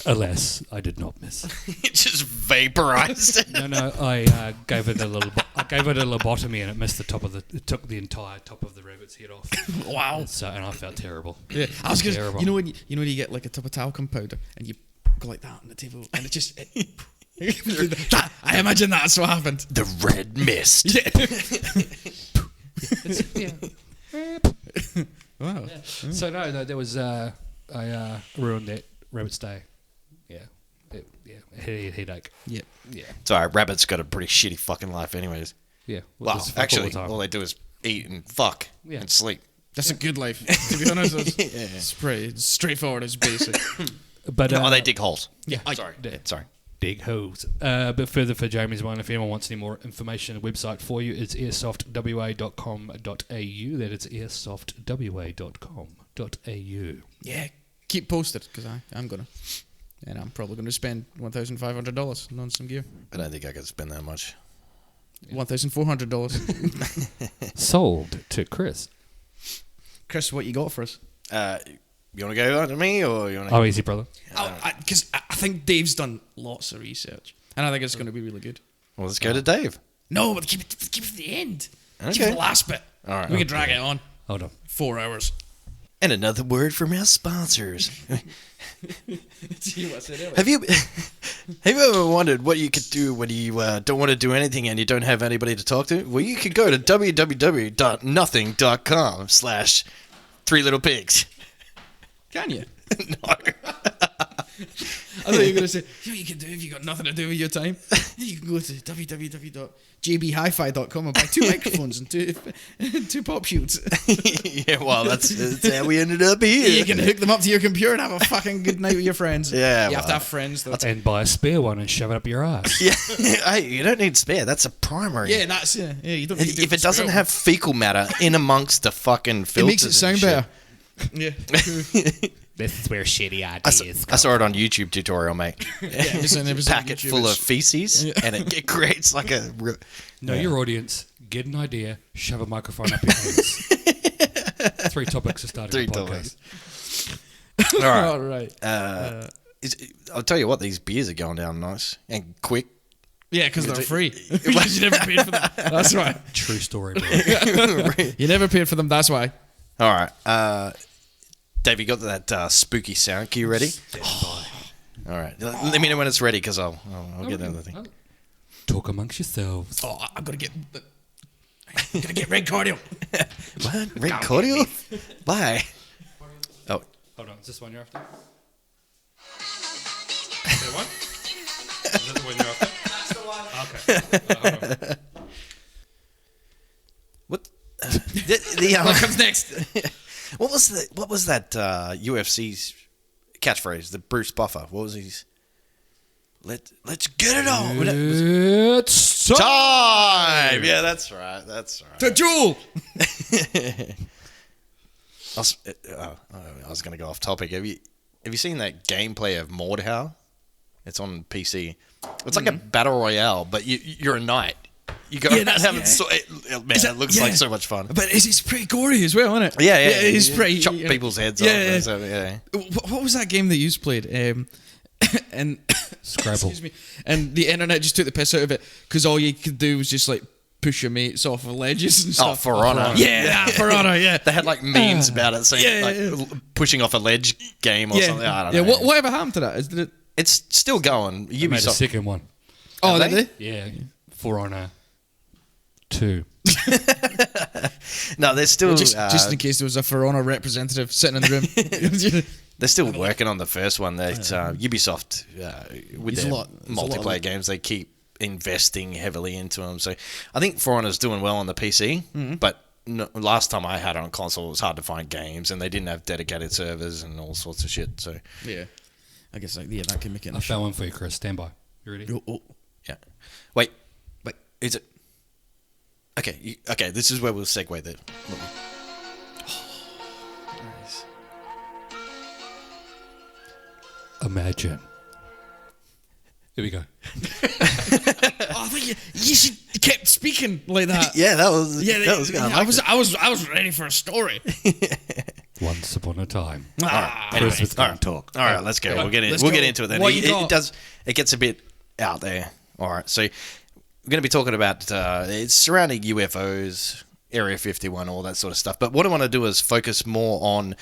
Speaker 3: Alas, I did not miss.
Speaker 2: It just vaporized.
Speaker 3: No, I gave it a lobotomy, and it missed the top of it took the entire top of the rabbit's head off.
Speaker 4: Wow.
Speaker 3: And I felt terrible.
Speaker 4: Yeah, I was gonna.
Speaker 3: Terrible.
Speaker 4: You know when you get like a tub of talcum powder and you go like that on the table, and it just. I imagine that's what happened.
Speaker 2: The red mist.
Speaker 4: Yeah. Wow.
Speaker 3: Yeah. So no, there was I ruined that rabbit's day. Yeah, I had a headache.
Speaker 4: Yeah.
Speaker 2: It's alright, rabbits got a pretty shitty fucking life anyways.
Speaker 3: Yeah.
Speaker 2: Well,
Speaker 3: just fuck
Speaker 2: actually,
Speaker 3: all the time.
Speaker 2: all they do is eat and fuck and sleep.
Speaker 4: That's a good life, to be honest. It's pretty straightforward. It's basic.
Speaker 3: But
Speaker 2: they dig holes.
Speaker 3: Yeah.
Speaker 2: Sorry.
Speaker 3: Dig holes. But further for Jamie's one, if anyone wants any more information, the website for you is airsoftwa.com.au. That is airsoftwa.com.au.
Speaker 4: Yeah, keep posted because I'm gonna, and I'm probably gonna spend $1,500 on some gear.
Speaker 2: I don't think I could spend that much.
Speaker 4: $1,400.
Speaker 3: Sold to Chris.
Speaker 4: Chris, what you got for us?
Speaker 2: You want to go on to me or you want to?
Speaker 3: Oh, easy, brother.
Speaker 4: Because I think Dave's done lots of research, and I think it's going to be really good.
Speaker 2: Well, let's go to Dave.
Speaker 4: No, but keep it to the end.
Speaker 2: Okay.
Speaker 4: Keep the last bit.
Speaker 2: All right.
Speaker 4: We can drag it on.
Speaker 3: Hold on.
Speaker 4: 4 hours.
Speaker 2: And another word from our sponsors.
Speaker 4: See what I said earlier.
Speaker 2: Have you ever wondered what you could do when you don't want to do anything and you don't have anybody to talk to? Well, you could go to www.nothing.com/3littlepigs.
Speaker 4: Can you?
Speaker 2: No.
Speaker 4: I thought you were going to say, you know what you can do if you got nothing to do with your time? You can go to www.jbhifi.com and buy 2 microphones and 2 pop shields.
Speaker 2: Yeah, well, that's how we ended up here.
Speaker 4: You can hook them up to your computer and have a fucking good night with your friends.
Speaker 2: Yeah,
Speaker 4: you have to have friends, though.
Speaker 3: And buy a spare one and shove it up your ass.
Speaker 2: Yeah, hey, you don't need spare. That's a primary.
Speaker 4: Yeah, that's you don't need to do
Speaker 2: If it doesn't have fecal matter in amongst the fucking filters,
Speaker 4: it makes it sound better. Yeah.
Speaker 3: This is where shitty ideas
Speaker 2: I saw it on YouTube tutorial, mate.
Speaker 4: It was on
Speaker 2: Packet
Speaker 4: YouTube.
Speaker 2: full of feces, and it creates like a.
Speaker 3: Know your audience, get an idea, shove a microphone up your ass. 3 topics to start a
Speaker 2: 3
Speaker 3: podcast.
Speaker 2: topics. All right.
Speaker 4: All right.
Speaker 2: I'll tell you what, these beers are going down nice and quick.
Speaker 4: Yeah, because they're free. Because you never paid for them. That's why.
Speaker 3: True story, bro.
Speaker 4: You never paid for them. That's why.
Speaker 2: All right. Dave, you got that spooky sound cue ready? All right. Let me know when it's ready because I'll get the other thing.
Speaker 3: Talk amongst yourselves.
Speaker 4: Oh, I'm gonna get red cordial.
Speaker 2: What? Red cordial? Why? Oh.
Speaker 3: Hold on, is this one you're after? Is that one? Is that the one you're after? That's the one. Okay. Hold on.
Speaker 2: What?
Speaker 4: What comes next?
Speaker 2: What was that UFC's catchphrase? The Bruce Buffer. What was his? Let's get it on.
Speaker 3: It's
Speaker 2: Time. Yeah, that's right.
Speaker 4: The duel.
Speaker 2: I was going to go off topic. Have you seen that gameplay of Mordhau? It's on PC. It's like a battle royale, but you're a knight. You go and have it. It looks like so much fun.
Speaker 4: But it's pretty gory as well, isn't it?
Speaker 2: Yeah.
Speaker 4: It's pretty.
Speaker 2: Chop people's heads off.
Speaker 4: Yeah.
Speaker 2: So, yeah.
Speaker 4: What was that game that you played? And
Speaker 3: Scrabble.
Speaker 4: Excuse me. And the internet just took the piss out of it because all you could do was just like push your mates off of ledges and stuff.
Speaker 2: Oh, For Honor.
Speaker 4: Yeah, For Honor. Yeah.
Speaker 2: They had like memes about it, saying pushing off a ledge game or something. I don't know.
Speaker 4: Whatever happened to that?
Speaker 2: It's still going.
Speaker 3: They made a
Speaker 2: Ubisoft.
Speaker 3: second one.
Speaker 4: Oh,
Speaker 2: Have
Speaker 4: did they?
Speaker 3: Yeah. For Honor 2.
Speaker 2: No, they're still
Speaker 4: just in case there was a For Honor representative sitting in the room.
Speaker 2: they're still working on the first one. That Ubisoft with
Speaker 4: There's
Speaker 2: their
Speaker 4: a lot
Speaker 2: multiplayer
Speaker 4: of-
Speaker 2: games, they keep investing heavily into them. So I think For Honor's doing well on the PC, but last time I had it on console, it was hard to find games, and they didn't have dedicated servers and all sorts of shit. So
Speaker 4: Yeah. I guess that can make it an
Speaker 3: I
Speaker 4: issue.
Speaker 3: found one for you, Chris. Stand by. You ready?
Speaker 4: Oh.
Speaker 2: yeah, wait, is it? Okay, okay. This is where we'll segue the.
Speaker 3: Imagine. Here we go.
Speaker 4: I think you should keep speaking like that.
Speaker 2: Yeah, that was.
Speaker 4: Yeah,
Speaker 2: that was good.
Speaker 4: I was ready for a story.
Speaker 3: Once upon a time.
Speaker 2: Anyway,
Speaker 3: Chris with
Speaker 2: all right, talk. All right, let's go. We'll get
Speaker 4: Let's
Speaker 2: we'll
Speaker 4: go.
Speaker 2: get into it then.
Speaker 4: What you got?
Speaker 2: It gets a bit out there. All right, so we're going to be talking about it's surrounding UFOs, Area 51, all that sort of stuff. But what I want to do is focus more on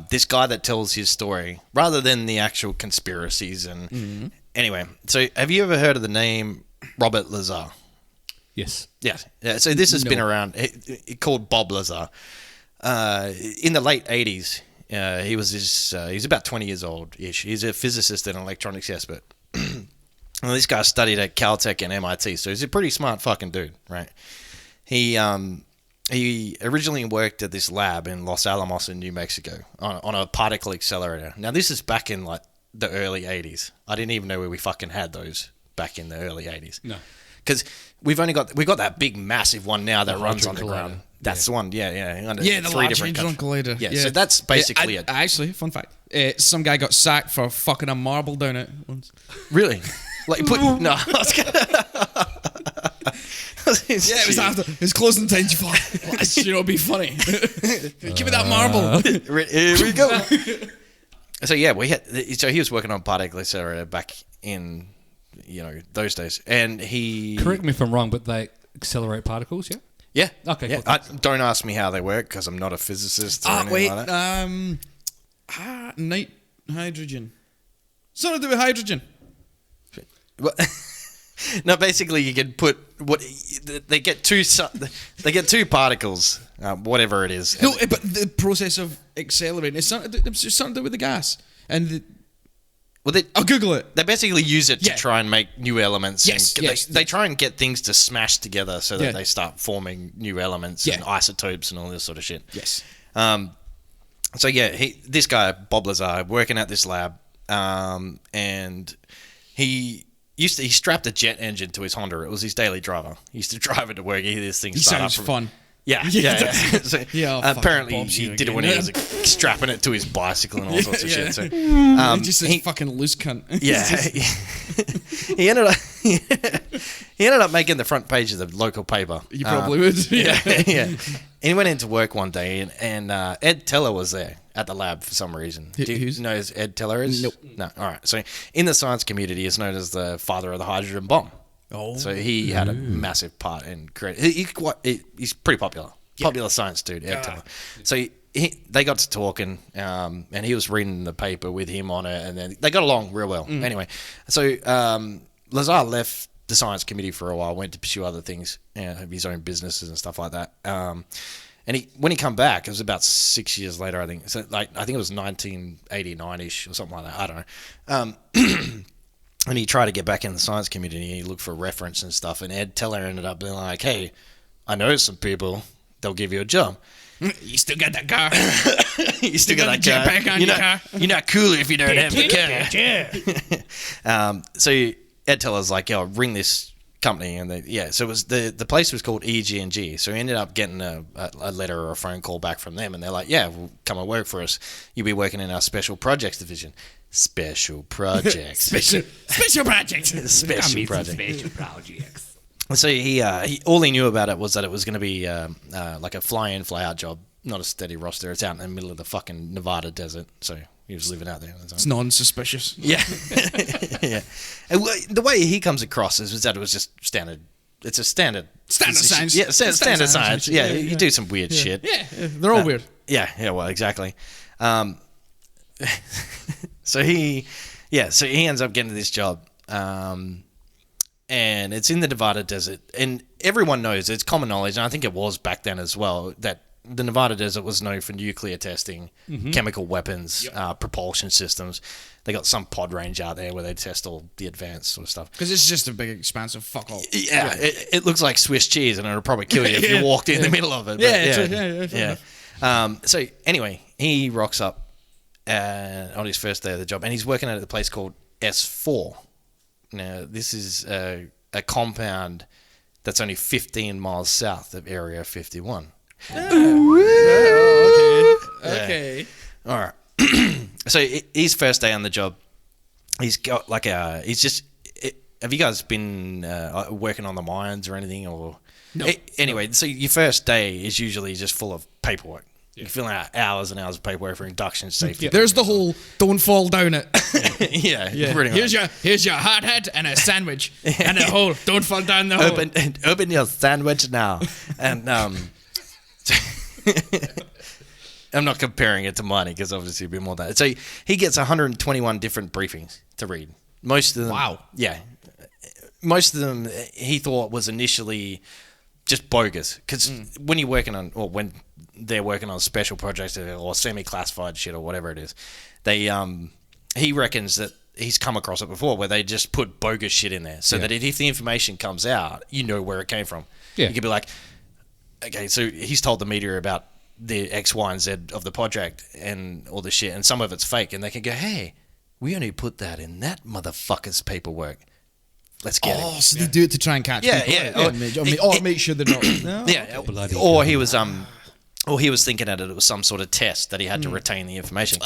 Speaker 2: this guy that tells his story rather than the actual conspiracies. And anyway, so have you ever heard of the name Robert Lazar?
Speaker 3: Yes.
Speaker 2: Yes. Yeah. So this has been around. It called Bob Lazar. In the late 80s, he's about 20 years old-ish. He's a physicist and electronics expert. Well, this guy studied at Caltech and MIT, so he's a pretty smart fucking dude, right? He originally worked at this lab in Los Alamos in New Mexico on a particle accelerator. Now, this is back in like the early 80s. I didn't even know where we fucking had those back in the early 80s.
Speaker 3: No.
Speaker 2: Because we've got that big massive one now that runs
Speaker 3: Hadron
Speaker 2: underground.
Speaker 3: Collider.
Speaker 2: That's the one, yeah. Under
Speaker 4: Yeah, the
Speaker 2: three
Speaker 4: Large
Speaker 2: different
Speaker 4: Hadron
Speaker 2: countries.
Speaker 4: Collider.
Speaker 2: Yeah, so that's basically it.
Speaker 4: Actually, fun fact. Some guy got sacked for fucking a marble down it once.
Speaker 2: Really? Like put no. I was gonna,
Speaker 4: Yeah, it was after his closing time. You thought, well, this should be funny. Give me that marble.
Speaker 2: Here we go. So yeah, so he was working on particle accelerator back in those days, and he
Speaker 3: Correct me if I'm wrong, but they accelerate particles, yeah?
Speaker 2: Yeah.
Speaker 3: Okay,
Speaker 2: Yeah.
Speaker 3: cool.
Speaker 2: Don't ask me how they work because I'm not a physicist or anything
Speaker 4: Wait.
Speaker 2: like that.
Speaker 4: Night hydrogen. Something to do with hydrogen.
Speaker 2: Well, no, basically you can put they get two particles, whatever it is.
Speaker 4: No, but the process of accelerating it's something to do with the gas. And I'll Google it.
Speaker 2: They basically use it to
Speaker 4: Yeah.
Speaker 2: try and make new elements.
Speaker 4: Yes,
Speaker 2: and
Speaker 4: yes.
Speaker 2: They try and get things to smash together so that
Speaker 4: Yeah.
Speaker 2: they start forming new elements
Speaker 4: Yeah.
Speaker 2: and isotopes and all this sort of shit.
Speaker 4: Yes.
Speaker 2: So yeah, this guy Bob Lazar working at this lab, and he strapped a jet engine to his Honda. It was his daily driver. He used to drive it to work. He hear this thing
Speaker 4: He
Speaker 2: start
Speaker 4: sounds
Speaker 2: up.
Speaker 4: fun.
Speaker 2: Yeah. So,
Speaker 4: Yeah, fucking
Speaker 2: apparently
Speaker 4: Bob's
Speaker 2: he
Speaker 4: you
Speaker 2: did it when
Speaker 4: again.
Speaker 2: he was strapping it to his bicycle and all sorts of
Speaker 4: Yeah.
Speaker 2: shit. So,
Speaker 4: Just a fucking loose cunt.
Speaker 2: yeah, he ended up making the front page of the local paper.
Speaker 4: You probably would.
Speaker 2: Yeah. And he went into work one day, and Ed Teller was there at the lab for some reason. Do you know who Ed Teller is?
Speaker 4: Nope.
Speaker 2: No. All right. So in the science community, he's known as the father of the hydrogen bomb.
Speaker 4: Oh.
Speaker 2: So he had a massive part in creating. He's pretty popular. Popular science dude, Ed Teller. So they got to talking, and he was reading the paper with him on it, and then they got along real well. Anyway, so Lazar left the science committee for a while, went to pursue other things, have his own businesses and stuff like that. And when he come back, it was about 6 years later, I think. So I think it was 1989-ish or something like that. I don't know. And he tried to get back in the science community. He looked for reference and stuff. And Ed Teller ended up being like, "Hey, I know some people. They'll give you a job.
Speaker 4: You still got that car?
Speaker 2: You still got that
Speaker 4: jetpack
Speaker 2: car.
Speaker 4: on your car?
Speaker 2: You're not cool if you don't have the car." So Ed Teller's like, "Yo, ring this company," and so it was the place was called EG&G. So he ended up getting a letter or a phone call back from them, and they're like, "Yeah, well, come and work for us. You'll be working in our special projects division." Special projects.
Speaker 4: Special project.
Speaker 2: Special project.
Speaker 3: Special projects.
Speaker 2: So he all he knew about it was that it was going to be like a fly-in, fly-out job, not a steady roster. It's out in the middle of the fucking Nevada desert, so he was living out there.
Speaker 4: It's non-suspicious.
Speaker 2: Yeah, yeah. And the way he comes across is that it was just standard. It's a standard
Speaker 4: science.
Speaker 2: Yeah, standard science. Yeah,
Speaker 4: Yeah,
Speaker 2: you do some weird shit.
Speaker 4: Yeah, they're all weird.
Speaker 2: Yeah. Well, exactly. So he ends up getting this job. And and it's in the Nevada desert. And everyone knows, it's common knowledge, and I think it was back then as well, that the Nevada desert was known for nuclear testing, chemical weapons, propulsion systems. They got some pod range out there where they test all the advanced sort of stuff.
Speaker 4: Because it's just a big, expansive fuck all.
Speaker 2: Yeah, it looks like Swiss cheese, and it'll probably kill you if you walked in the middle of it. So anyway, he rocks up on his first day of the job, and he's working at a place called S4. Now, this is a compound that's only 15 miles south of Area 51.
Speaker 4: Okay.
Speaker 2: All right. So his first day on the job, he's got like he's just. Have you guys been working on the mines or anything? Or
Speaker 4: no.
Speaker 2: Anyway, so your first day is usually just full of paperwork. You're filling out hours and hours of paperwork for induction safety.
Speaker 4: There's the whole don't fall down it.
Speaker 2: Pretty much.
Speaker 4: Here's your hard hat and a sandwich and a hole. Don't fall down the hole.
Speaker 2: Open your sandwich now. And I'm not comparing it to money because obviously it'd be more than that. So he gets 121 different briefings to read. Most of them.
Speaker 4: Wow.
Speaker 2: Yeah. Most of them he thought was initially just bogus because when you're working on, or when they're working on special projects or semi-classified shit or whatever it is, they he reckons that he's come across it before where they just put bogus shit in there so that if the information comes out, you know where it came from. Yeah. You could be like, okay, so he's told the media about the X, Y, and Z of the project and all the shit, and some of it's fake, and they can go, hey, we only put that in that motherfucker's paperwork. Let's get it.
Speaker 4: Oh, so they do it to try and catch people. Or make sure they're not.
Speaker 2: Or he was thinking that it was some sort of test that he had to retain the information.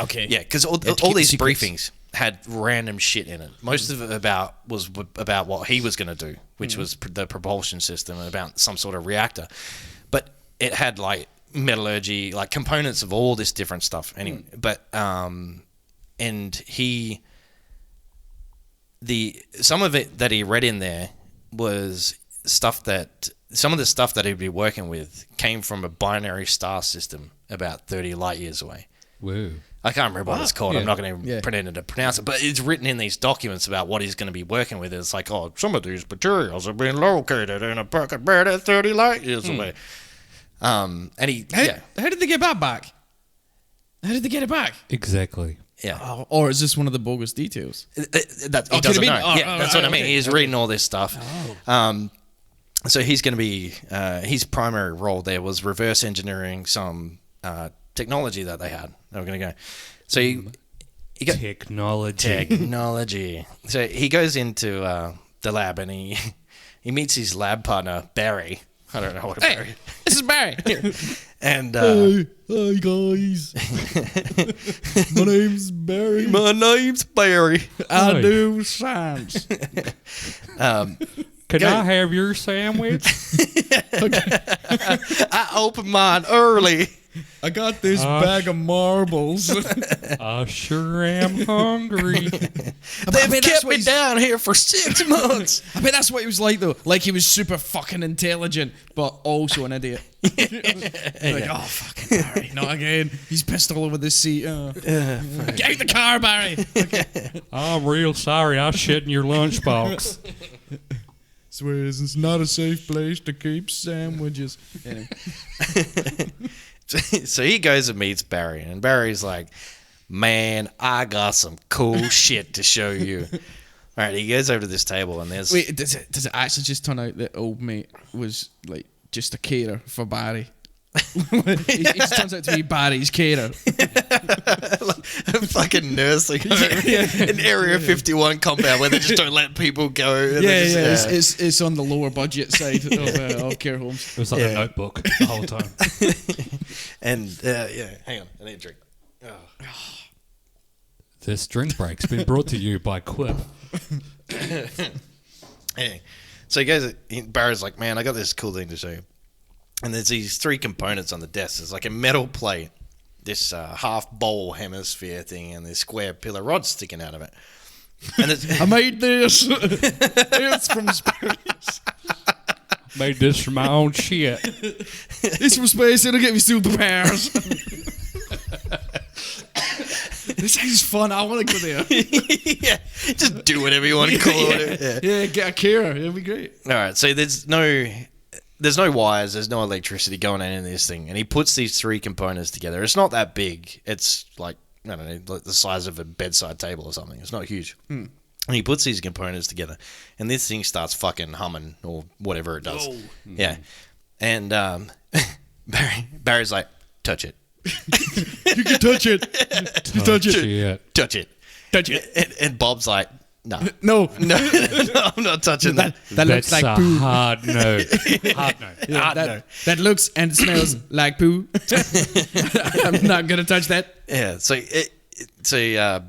Speaker 4: Okay.
Speaker 2: Yeah, because all these briefings had random shit in it. Most of it was about what he was going to do, which was the propulsion system and about some sort of reactor. But it had like metallurgy, like components of all this different stuff. Anyway, but and some of it that he read in there was stuff that some of the stuff that he'd be working with came from a binary star system about 30 light years away.
Speaker 3: Whoa.
Speaker 2: I can't remember what it's called. I'm not going to pretend to pronounce it, but it's written in these documents about what he's going to be working with. It's like, oh, some of these materials have been located in a pocket bed at 30 light years away. And
Speaker 4: how did they get that back? How did they get it back?
Speaker 3: Exactly.
Speaker 2: Yeah.
Speaker 4: Or is this one of the bogus details?
Speaker 2: He doesn't know. That's what I mean. He's reading all this stuff. So he's going to be his primary role there was reverse engineering some technology that they had. They were going to go. So he got technology. So he goes into the lab and he meets his lab partner Barry. I don't know what Barry.
Speaker 4: This is Barry.
Speaker 2: And
Speaker 4: hi guys. My name's Barry.
Speaker 2: My name's Barry.
Speaker 4: I do science.
Speaker 3: Can I have your sandwich?
Speaker 2: I opened mine early.
Speaker 4: I got this bag of marbles.
Speaker 3: I sure am hungry.
Speaker 2: They've kept me down here for 6 months.
Speaker 4: I mean, that's what he was like, though. Like, he was super fucking intelligent, but also an idiot. Like, oh, fucking Barry, not again. He's pissed all over this seat. Get out the car, Barry. Okay.
Speaker 3: I'm real sorry. I shit in your lunchbox.
Speaker 4: Swears it's not a safe place to keep sandwiches. Anyway.
Speaker 2: So he goes and meets Barry, and Barry's like, man, I got some cool shit to show you. All right, he goes over to this table, and there's...
Speaker 4: Wait, does it actually just turn out that old mate was, like, just a caterer for Barry? He just turns out to be Barry's caterer.
Speaker 2: A fucking nursing home. An Area 51 compound where they just don't let people go.
Speaker 4: It's on the lower budget side of care homes.
Speaker 3: It was like a Notebook the whole time.
Speaker 2: And, hang on, I need a drink. Oh.
Speaker 3: This drink break's been brought to you by Quip.
Speaker 2: Anyway, so he goes, Barry's like, man, I got this cool thing to show you. And there's these 3 components on the desk. There's like a metal plate, this half bowl hemisphere thing, and this square pillar rod sticking out of it. And
Speaker 4: I made this. It's from space.
Speaker 3: Made this from my own shit.
Speaker 4: It's from space. It'll get me superpowers. This sounds fun. I want to go there.
Speaker 2: Yeah, just do whatever you want to call it. Yeah.
Speaker 4: Yeah, get a care. It'll be great.
Speaker 2: All right, so there's no wires, there's no electricity going in this thing, and he puts these 3 components together. It's not that big. It's like, I don't know, like the size of a bedside table or something. It's not huge. And he puts these components together, and this thing starts fucking humming or whatever it does. Yeah, and Barry's like, touch it.
Speaker 4: You can touch it. You touch it.
Speaker 3: Shit.
Speaker 2: Touch it.
Speaker 4: Touch it.
Speaker 2: And Bob's like, no.
Speaker 4: No.
Speaker 2: No, I'm not touching that.
Speaker 4: That looks
Speaker 3: That's
Speaker 4: like
Speaker 3: a
Speaker 4: poo.
Speaker 3: hard no. Hard no.
Speaker 4: That looks and smells like poo. I'm not gonna touch that.
Speaker 2: Yeah, so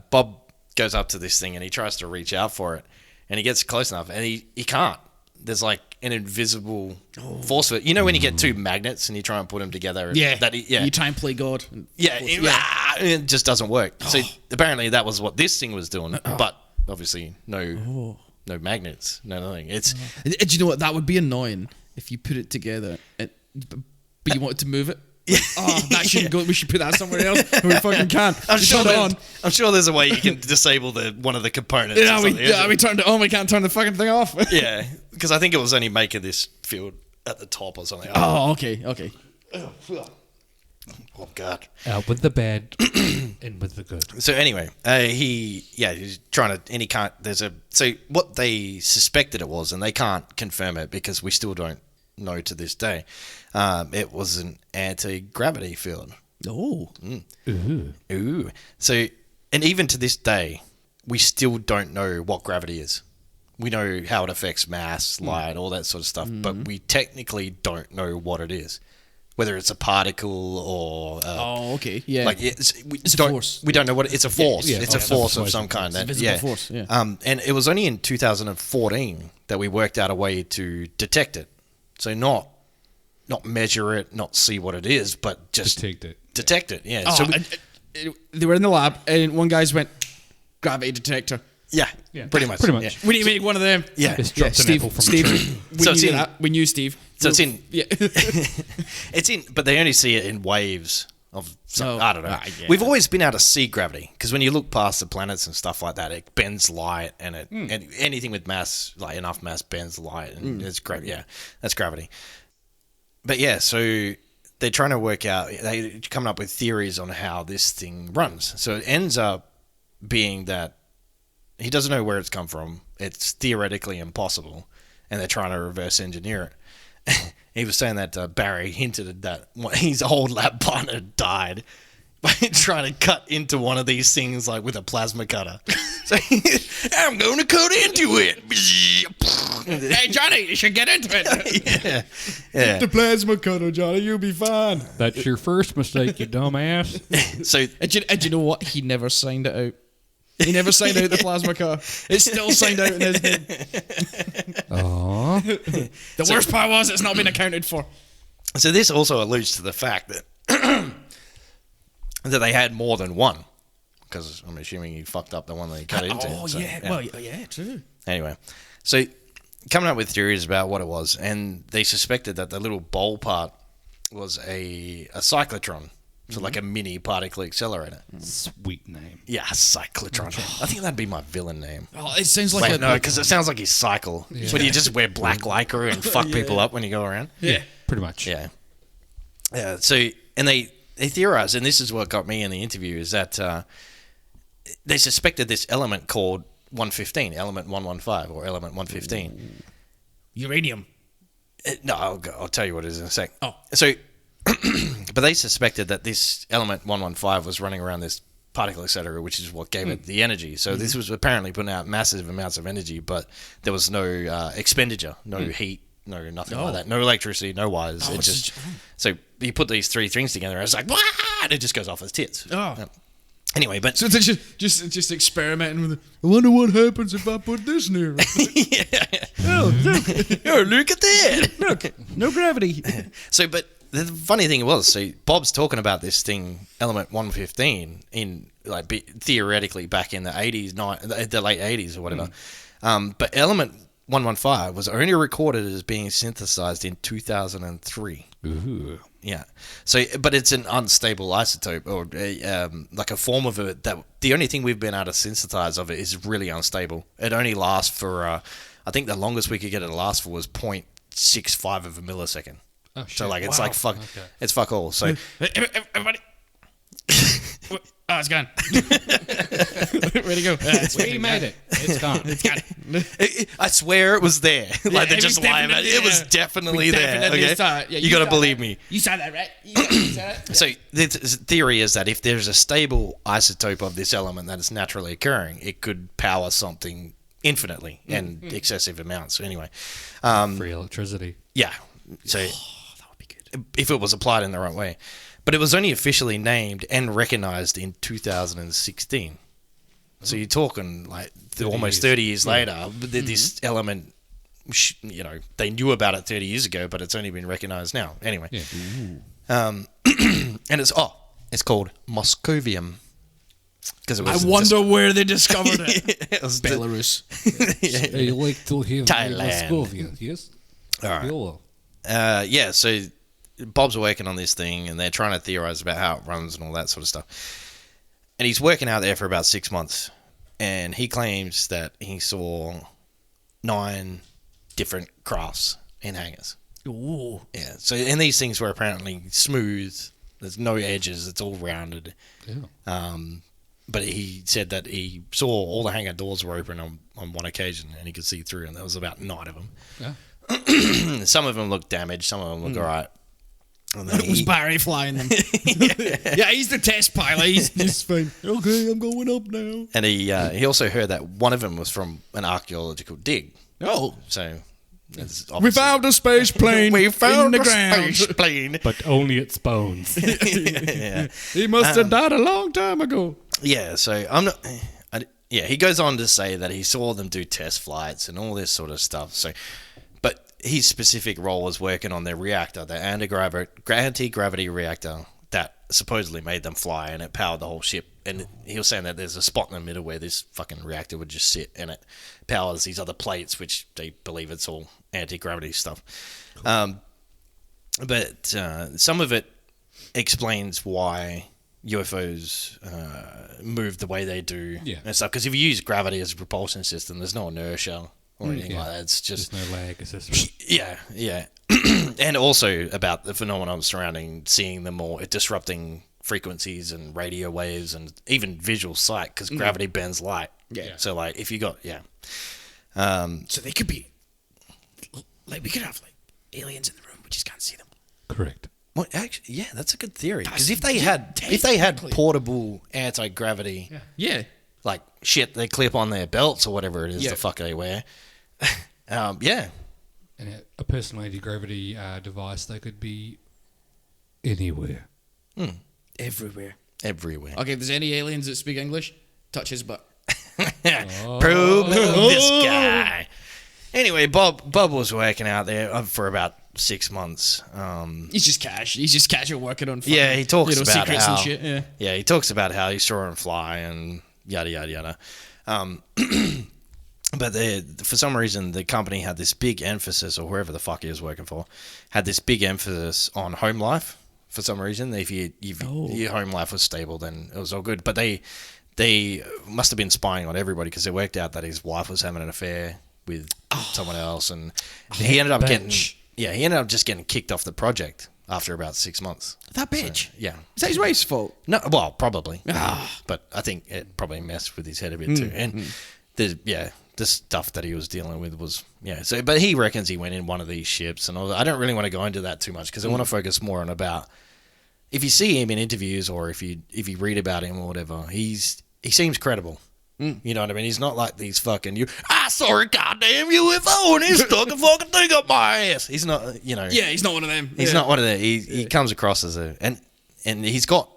Speaker 2: Bob goes up to this thing and he tries to reach out for it, and he gets close enough, and he can't. There's like an invisible force for it. You know when you get 2 magnets and you try and put them together?
Speaker 4: Yeah.
Speaker 2: Yeah.
Speaker 4: You try and play God.
Speaker 2: It just doesn't work. So apparently that was what this thing was doing, but obviously no magnets, no nothing. It's
Speaker 4: Do you know what? That would be annoying if you put it together, but you wanted to move it. That shouldn't go. We should put that somewhere else. We fucking can't.
Speaker 2: I'm
Speaker 4: turn it on.
Speaker 2: I'm sure there's a way you can disable one of the components.
Speaker 4: Yeah, we turned it on. We can't turn the fucking thing off.
Speaker 2: Yeah, because I think it was only making this field at the top or something.
Speaker 4: Oh, okay.
Speaker 2: Oh God.
Speaker 3: Out with the bad, in with the good.
Speaker 2: So anyway, he's trying to, and he can't. So what they suspected it was, and they can't confirm it because we still don't know to this day. It was an anti-gravity field.
Speaker 4: Oh.
Speaker 2: Ooh. So, and even to this day, we still don't know what gravity is. We know how it affects mass, light, all that sort of stuff, but we technically don't know what it is. Whether it's a particle or
Speaker 4: okay, yeah,
Speaker 2: like it's a force. We don't know what it's a force.
Speaker 3: Yeah.
Speaker 2: It's a force of some kind.
Speaker 4: It's a visible force. Yeah.
Speaker 2: And it was only in 2014 that we worked out a way to detect it. So not measure it, not see what it is, but just detect it. Yeah. So
Speaker 4: they were in the lab, and one guy's went gravity detector.
Speaker 2: Yeah, pretty much.
Speaker 3: Pretty much.
Speaker 2: Yeah.
Speaker 4: We need to make one of them.
Speaker 2: Yeah.
Speaker 3: Just dropped an apple from a tree.
Speaker 4: We knew Steve.
Speaker 2: So it's in.
Speaker 4: Yeah.
Speaker 2: It's in, but they only see it in waves of. I don't know.
Speaker 4: Yeah.
Speaker 2: We've always been able to see gravity because when you look past the planets and stuff like that, it bends light, and and anything with mass, like enough mass, bends light, and it's gravity. Yeah, that's gravity. But yeah, so they're trying to work out. They're coming up with theories on how this thing runs. So it ends up being that he doesn't know where it's come from. It's theoretically impossible, and they're trying to reverse engineer it. He was saying that Barry hinted that his old lab partner died by trying to cut into one of these things like with a plasma cutter. So I'm going to cut into it.
Speaker 4: Hey Johnny, you should get into it.
Speaker 2: Yeah.
Speaker 4: The plasma cutter, Johnny. You'll be fine.
Speaker 3: That's your first mistake, you dumbass.
Speaker 2: So
Speaker 4: And you know what? He never signed it out. He never signed out the plasma cutter. It's still signed out in his name.
Speaker 3: Aww.
Speaker 4: The worst part was it's not been accounted for.
Speaker 2: So this also alludes to the fact that that they had more than one, because I'm assuming he fucked up the one that he cut into.
Speaker 4: Oh,
Speaker 2: So,
Speaker 4: yeah. Well, yeah, true.
Speaker 2: Anyway, so coming up with theories about what it was, and they suspected that the little bowl part was a cyclotron. So like a mini particle accelerator.
Speaker 3: Sweet name.
Speaker 2: Yeah, cyclotron. I think that'd be my villain name.
Speaker 4: Oh, it sounds like
Speaker 2: Wait, no, because it sounds like his cycle.
Speaker 3: Yeah.
Speaker 2: When you just wear black lycra and fuck people up when you go around.
Speaker 4: Yeah.
Speaker 3: Pretty much.
Speaker 2: Yeah. Yeah. So, and they theorized, and this is what got me in the interview, is that they suspected this element called 115, element 115, or element 115.
Speaker 4: Uranium.
Speaker 2: No, I'll tell you what it is in a sec.
Speaker 4: Oh.
Speaker 2: So, but they suspected that this element 115 was running around this particle accelerator, which is what gave it the energy. So this was apparently putting out massive amounts of energy, but there was no expenditure, no heat, no nothing like that, no electricity, no wires. It just so you put these 3 things together, and it's like, and it just goes off its tits. Anyway, but
Speaker 4: So it's just experimenting with it. I wonder what happens if I put this near it.
Speaker 2: oh, look at that!
Speaker 4: Look, no gravity.
Speaker 2: So, but the funny thing was, so Bob's talking about this thing, element 115, in like theoretically back in the 80s, the late 80s or whatever. But element 115 was only recorded as being synthesized in 2003.
Speaker 3: Ooh.
Speaker 2: Yeah. So, but it's an unstable isotope, or like a form of it that the only thing we've been able to synthesize of it is really unstable. It only lasts for, I think the longest we could get it to last for was 0.65 of a millisecond.
Speaker 3: Oh, shit.
Speaker 2: So like it's
Speaker 3: Wow.
Speaker 2: like fuck,
Speaker 3: Okay.
Speaker 2: it's fuck all. So
Speaker 4: Everybody. Oh, it's gone. Where'd it go?
Speaker 3: We made it. It's gone.
Speaker 4: It's gone.
Speaker 2: I swear it was there. Like they're
Speaker 4: it
Speaker 2: just
Speaker 4: was
Speaker 2: lying about it. It was
Speaker 4: definitely
Speaker 2: definitely
Speaker 4: We
Speaker 2: there.
Speaker 4: definitely
Speaker 2: Okay,
Speaker 4: saw it. Yeah,
Speaker 2: you got to
Speaker 4: saw
Speaker 2: believe
Speaker 4: that.
Speaker 2: me.
Speaker 4: You saw that, right? You saw that?
Speaker 2: So the theory is that if there's a stable isotope of this element that is naturally occurring, it could power something infinitely and excessive amounts. Anyway,
Speaker 3: Free electricity.
Speaker 2: yeah. So
Speaker 4: That would be good.
Speaker 2: if it was applied in the right way, but it was only officially named and recognized in 2016. So you're talking like
Speaker 3: 30
Speaker 2: almost
Speaker 3: years.
Speaker 2: 30 years later. This element, you know, they knew about it 30 years ago, but it's only been recognized now. Anyway,
Speaker 3: Yeah.
Speaker 2: and it's called Moscovium because it
Speaker 4: I
Speaker 2: was
Speaker 4: wonder where they discovered it.
Speaker 2: it was
Speaker 4: Belarus.
Speaker 3: I like to have
Speaker 2: Thailand.
Speaker 3: Moscovian, yes?
Speaker 2: All right.
Speaker 3: Cool.
Speaker 2: Yeah, so Bob's working on this thing, and they're trying to theorize about how it runs and all that sort of stuff. And he's working out there for about 6 months, and he claims that he saw 9 different crafts in hangars.
Speaker 4: Ooh.
Speaker 2: Yeah, so and these things were apparently smooth. There's no edges. It's all rounded.
Speaker 3: Yeah.
Speaker 2: But he said that he saw all the hangar doors were open on one occasion, and he could see through, and there was about 9 of them.
Speaker 3: Yeah.
Speaker 2: Some of them looked damaged. Some of them looked all right. And then
Speaker 4: It was Barry flying them. Yeah, he's the test pilot. He's fine. Okay, I'm going up now.
Speaker 2: And he also heard that one of them was from an archaeological dig.
Speaker 4: Oh.
Speaker 2: So it's
Speaker 4: We
Speaker 2: obviously-
Speaker 4: found a space plane
Speaker 2: we found
Speaker 4: in the
Speaker 2: a
Speaker 4: ground.
Speaker 2: space plane.
Speaker 3: But only its bones.
Speaker 2: Yeah.
Speaker 4: He must have died a long time ago.
Speaker 2: Yeah, so I'm not. Yeah, he goes on to say that he saw them do test flights and all this sort of stuff. So, but his specific role was working on their reactor, the anti-gravity reactor that supposedly made them fly, and it powered the whole ship. And he was saying that there's a spot in the middle where this fucking reactor would just sit, and it powers these other plates, which they believe it's all anti-gravity stuff. Cool. But some of it explains why UFOs move the way they do and stuff. Because if you use gravity as a propulsion system, there's no inertia or anything like that. It's just
Speaker 3: There's no lag assessment.
Speaker 2: yeah. And also about the phenomenon surrounding seeing them or disrupting frequencies and radio waves and even visual sight, because gravity bends light.
Speaker 4: Yeah.
Speaker 2: So like if you got
Speaker 4: So they could be like we could have like aliens in the room, we just can't see them.
Speaker 3: Correct.
Speaker 2: well, actually, yeah, that's a good theory. Because
Speaker 4: That's-
Speaker 2: if they had
Speaker 4: technically.
Speaker 2: portable anti-gravity
Speaker 4: Yeah.
Speaker 2: like shit they clip on their belts or whatever it is
Speaker 4: Yeah.
Speaker 2: the fuck they wear, yeah.
Speaker 3: And a personal anti-gravity device, they could be anywhere.
Speaker 4: Everywhere.
Speaker 2: Everywhere.
Speaker 4: Okay, if there's any aliens that speak English, touch his butt.
Speaker 2: Probe this guy. Anyway, Bob was working out there for about 6 months.
Speaker 4: He's just cash. He's just casual working on.
Speaker 2: Yeah, he talks about
Speaker 4: secrets
Speaker 2: how
Speaker 4: and shit. Yeah.
Speaker 2: he talks about how he saw him fly and yada yada yada. But for some reason, the company had this big emphasis, or whoever the fuck he was working for, had this big emphasis on home life. For some reason, if your home life was stable, then it was all good. But they must have been spying on everybody, because they worked out that his wife was having an affair with someone else, and he ended up just getting kicked off the project after about 6 months.
Speaker 4: That bitch.
Speaker 2: Yeah.
Speaker 4: Is that his wife's fault?
Speaker 2: No, well, probably. But I think it probably messed with his head a bit too. And the stuff that he was dealing with was, So, but he reckons he went in one of these ships, and all that. I don't really want to go into that too much, because I want to focus more on about, if you see him in interviews or if you read about him or whatever, he seems credible. You know what I mean? He's not like these fucking I saw a goddamn UFO and he stuck a fucking thing up my ass. He's not,
Speaker 4: Yeah, he's not one of them.
Speaker 2: He's not one of them. He comes across as and he's got,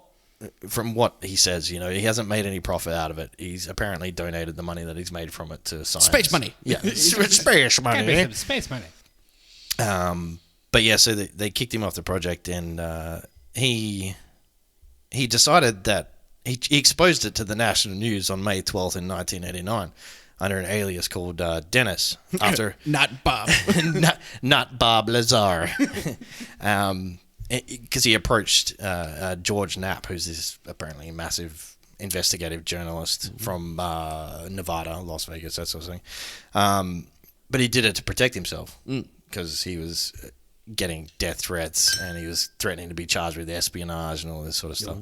Speaker 2: from what he says, he hasn't made any profit out of it. He's apparently donated the money that he's made from it to science.
Speaker 4: Space money.
Speaker 2: Yeah, space money.
Speaker 3: Space money.
Speaker 2: But yeah, so they kicked him off the project, and he decided that he exposed it to the national news on May 12th in 1989 under an alias called Dennis, after
Speaker 4: Not Bob.
Speaker 2: not Bob Lazar, because he approached George Knapp, who's this apparently massive investigative journalist from Nevada, Las Vegas, that sort of thing. But he did it to protect himself because he was getting death threats and he was threatening to be charged with espionage and all this sort of stuff.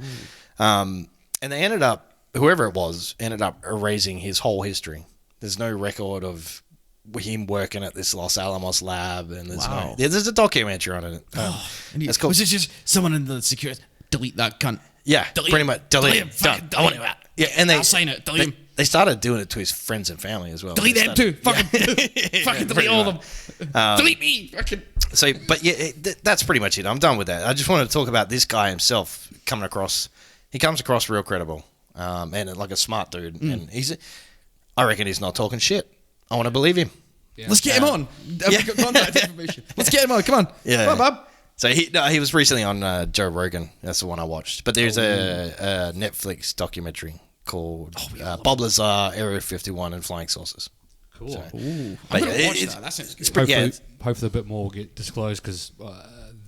Speaker 2: And they ended up, whoever it was, ended up erasing his whole history. There's no record of him working at this Los Alamos lab, and there's a documentary on it.
Speaker 4: It's called, was it just someone in the security? Delete that cunt.
Speaker 2: Yeah,
Speaker 4: Delete
Speaker 2: pretty
Speaker 4: him.
Speaker 2: much. Delete him. Done. I want him out. Yeah, and
Speaker 4: I'll sign it. Delete him.
Speaker 2: They started doing it to his friends and family as well.
Speaker 4: Delete them too. Fucking delete all of them. Delete me. Fucking.
Speaker 2: So, but yeah, that's pretty much it. I'm done with that. I just wanted to talk about this guy himself coming across. He comes across real credible, and like a smart dude. And I reckon he's not talking shit. I want to believe him.
Speaker 4: Yeah. Let's get him on. Have we got contact information? Let's get him on. Come on.
Speaker 2: Yeah.
Speaker 4: Come on, Bob.
Speaker 2: So he was recently on Joe Rogan. That's the one I watched. But there's a Netflix documentary called Bob Lazar, Area 51, and Flying Saucers.
Speaker 3: Cool.
Speaker 2: So,
Speaker 4: I'm going to watch that. That sounds good.
Speaker 3: Hopefully a bit more will get disclosed because